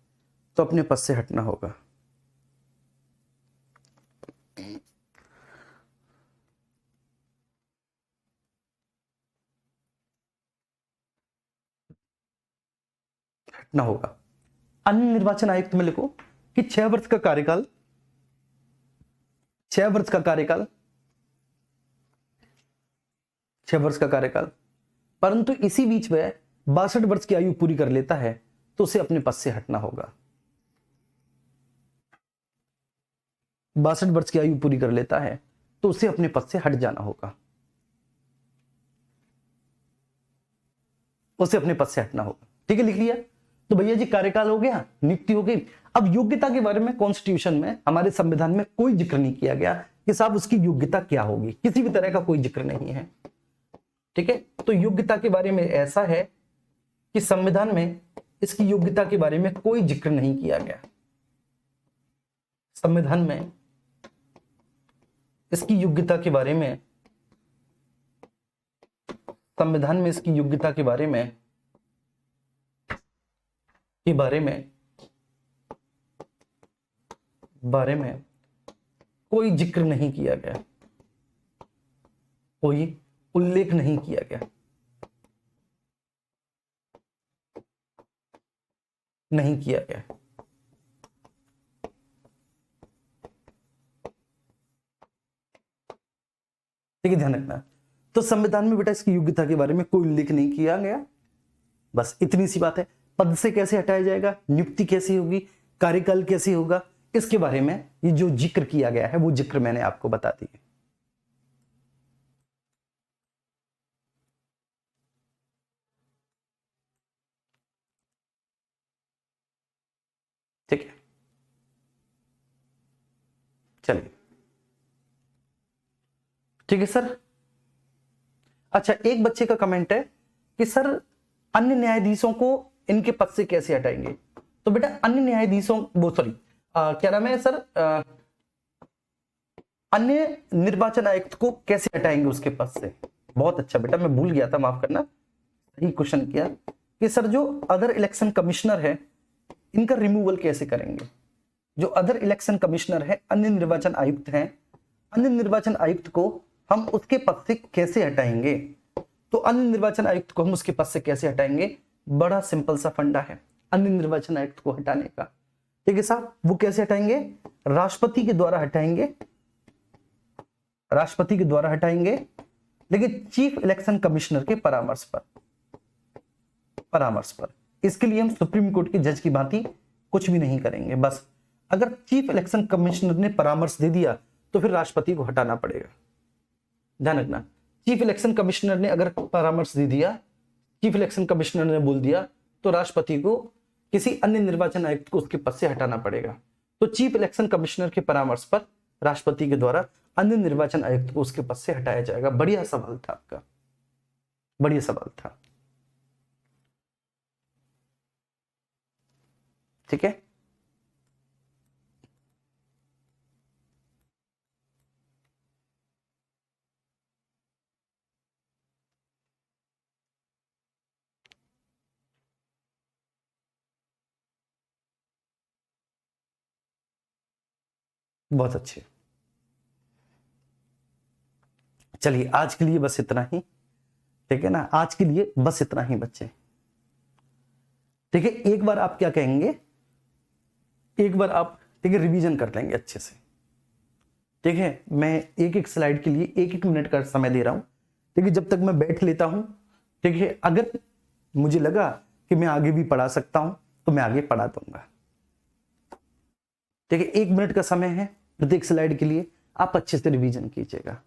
तो अपने पद से हटना होगा। हटना होगा। अन्य निर्वाचन आयुक्त में लिखो कि 6 वर्ष का कार्यकाल, 6 वर्ष का कार्यकाल, 6 वर्ष का कार्यकाल, परंतु इसी बीच वह 62 वर्ष की आयु पूरी कर लेता है तो उसे अपने पद से हटना होगा। 62 वर्ष की आयु पूरी कर लेता है तो उसे अपने पद से हट जाना होगा, उसे अपने पद से हटना होगा। ठीक है, लिख लिया। तो भैया जी कार्यकाल हो गया, नियुक्ति हो गई। अब योग्यता के बारे में कॉन्स्टिट्यूशन में, हमारे संविधान में कोई जिक्र नहीं किया गया कि साहब उसकी योग्यता क्या होगी, किसी भी तरह का कोई जिक्र नहीं है। ठीक है, तो योग्यता के बारे में ऐसा है कि संविधान में इसकी योग्यता के बारे में कोई जिक्र नहीं किया गया। संविधान में इसकी योग्यता के बारे में, संविधान में इसकी योग्यता के बारे में कोई जिक्र नहीं किया गया, कोई उल्लेख नहीं किया गया, नहीं किया गया। ठीक है, ध्यान रखना। तो संविधान में बेटा इसकी योग्यता के बारे में कोई उल्लेख नहीं किया गया, बस इतनी सी बात है। पद से कैसे हटाया जाएगा, नियुक्ति कैसी होगी, कार्यकाल कैसे होगा, इसके बारे में ये जो जिक्र किया गया है वो जिक्र मैंने आपको बता दिया। ठीक है, चलिए। ठीक है सर। अच्छा, एक बच्चे का कमेंट है कि सर अन्य न्यायाधीशों को इनके पद से कैसे हटाएंगे। तो बेटा अन्य न्यायाधीशों, वो सॉरी क्या नाम है सर, अन्य निर्वाचन आयुक्त को कैसे हटाएंगे उसके पद से। बहुत अच्छा बेटा, मैं भूल गया था, माफ करना, सही क्वेश्चन किया कि सर जो अदर इलेक्शन कमिश्नर है इनका रिमूवल कैसे करेंगे। जो अदर इलेक्शन कमिश्नर है, अन्य निर्वाचन आयुक्त हैं, अन्य निर्वाचन आयुक्त को हम उसके पद से कैसे हटाएंगे। तो अन्य निर्वाचन आयुक्त को हम उसके पद से कैसे हटाएंगे, बड़ा सिंपल सा फंडा है अन्य निर्वाचन आयुक्त को हटाने का। ठीक है साहब, वो कैसे हटाएंगे, राष्ट्रपति के द्वारा हटाएंगे, राष्ट्रपति के द्वारा हटाएंगे, लेकिन चीफ इलेक्शन कमिश्नर के परामर्श पर। इसके लिए हम सुप्रीम कोर्ट के जज की भांति कुछ भी नहीं करेंगे। बस अगर चीफ इलेक्शन कमिश्नर ने परामर्श दे दिया तो फिर राष्ट्रपति को हटाना पड़ेगा। ध्यान रखना, चीफ इलेक्शन कमिश्नर ने अगर परामर्श दे दिया, चीफ इलेक्शन कमिश्नर ने बोल दिया, तो राष्ट्रपति को किसी अन्य निर्वाचन आयुक्त को उसके पद से हटाना पड़ेगा। तो चीफ इलेक्शन कमिश्नर के परामर्श पर राष्ट्रपति के द्वारा अन्य निर्वाचन आयुक्त को उसके पद से हटाया जाएगा। बढ़िया सवाल था आपका, बढ़िया सवाल था। ठीक है, बहुत अच्छे। चलिए आज के लिए बस इतना ही, ठीक है ना, आज के लिए बस इतना ही बच्चे। ठीक है, एक बार आप क्या कहेंगे, एक बार आप ठीक है रिवीजन कर लेंगे अच्छे से। ठीक है, मैं एक एक स्लाइड के लिए एक एक मिनट का समय दे रहा हूं। ठीक है, जब तक मैं बैठ लेता हूं, ठीक है, अगर मुझे लगा कि मैं आगे भी पढ़ा सकता हूं तो मैं आगे पढ़ा दूंगा। ठीक है, एक मिनट का समय है प्रत्येक स्लाइड के लिए, आप अच्छे से रिवीजन कीजिएगा।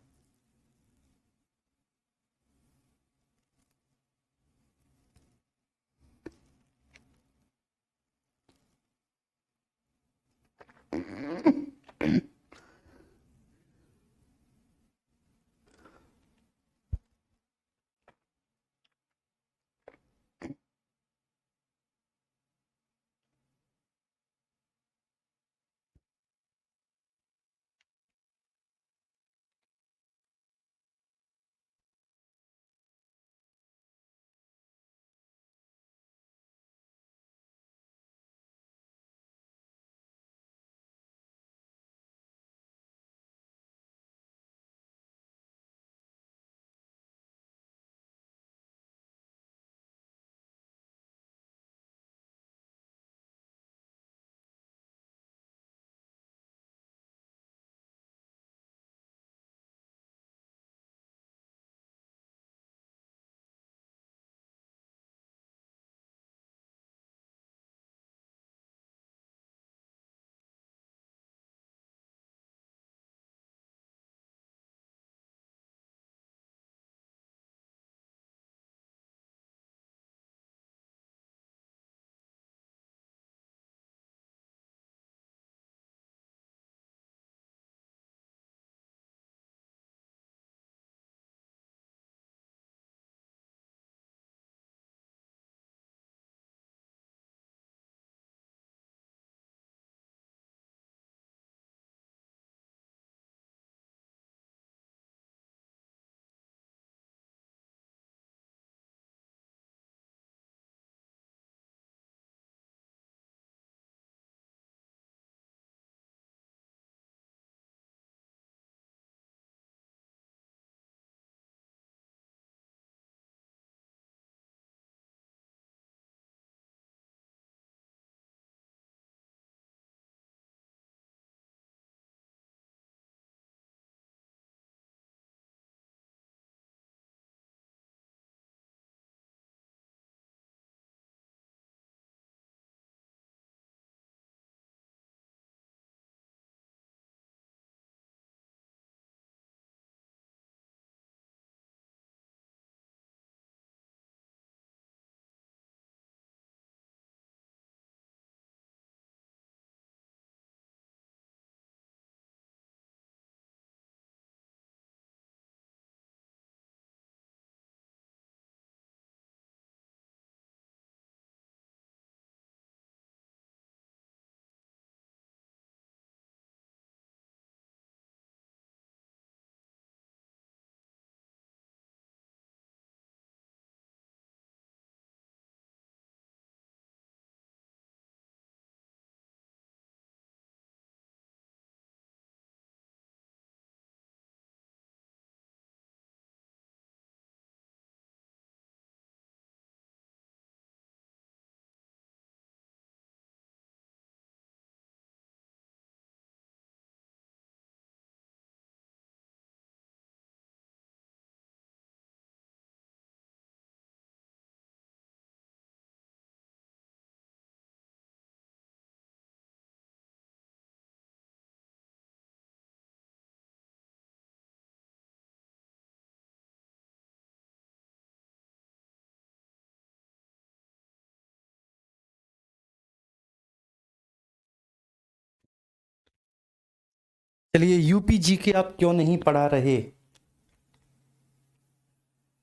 चलिए यूपी जी के आप क्यों नहीं पढ़ा रहे?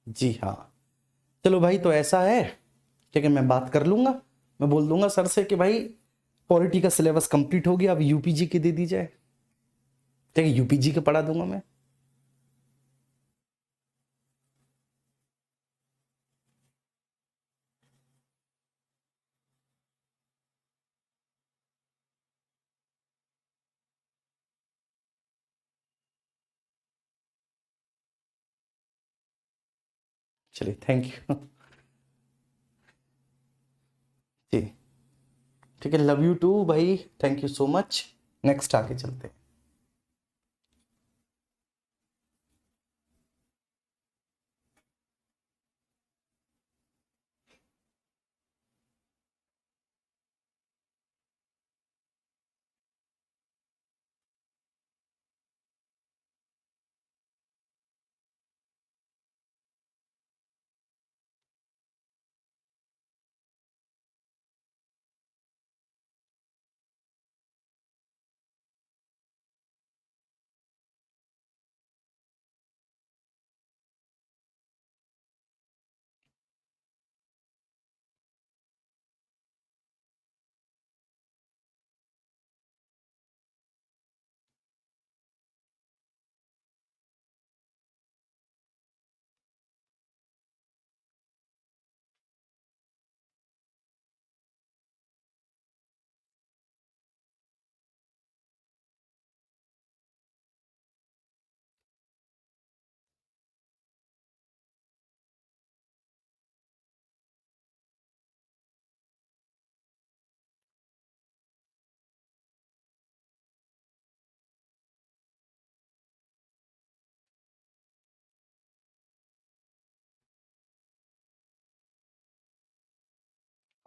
जी हाँ, चलो भाई, तो ऐसा है, ठीक है, मैं बात कर लूंगा, मैं बोल दूंगा सर से कि भाई पॉलिटी का सिलेबस कंप्लीट हो गया, अब यूपीजी के दे दी जाए। ठीक है, यूपीजी के पढ़ा दूंगा मैं। चलिए थैंक यू जी। ठीक है, लव यू टू भाई, thank you so much. Next आगे चलते हैं।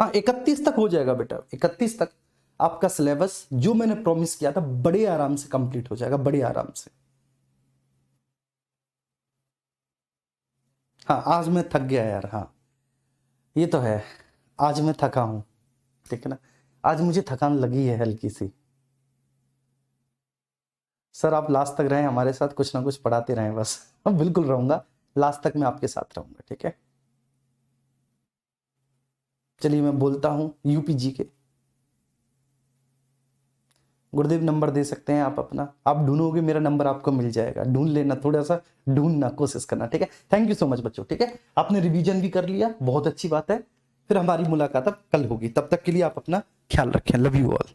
हाँ 31 तक हो जाएगा बेटा, 31 तक आपका सिलेबस जो मैंने प्रॉमिस किया था बड़े आराम से कंप्लीट हो जाएगा, बड़े आराम से। हाँ आज मैं थक गया यार, हाँ ये तो है, आज मैं थका हूं, ठीक है ना, आज मुझे थकान लगी है हल्की सी। सर आप लास्ट तक रहें हमारे साथ, कुछ ना कुछ पढ़ाते रहें बस बिल्कुल रहूंगा, लास्ट तक मैं आपके साथ रहूंगा, ठीक है। चलिए मैं बोलता हूं यूपीजी के। गुरुदेव नंबर दे सकते हैं आप अपना, आप ढूंढोगे मेरा नंबर आपको मिल जाएगा, ढूंढ लेना, थोड़ा सा ढूंढना कोशिश करना, ठीक है। थैंक यू सो मच बच्चों, ठीक है, आपने रिवीजन भी कर लिया, बहुत अच्छी बात है। फिर हमारी मुलाकात अब कल होगी, तब तक के लिए आप अपना ख्याल रखें, लव यू ऑल।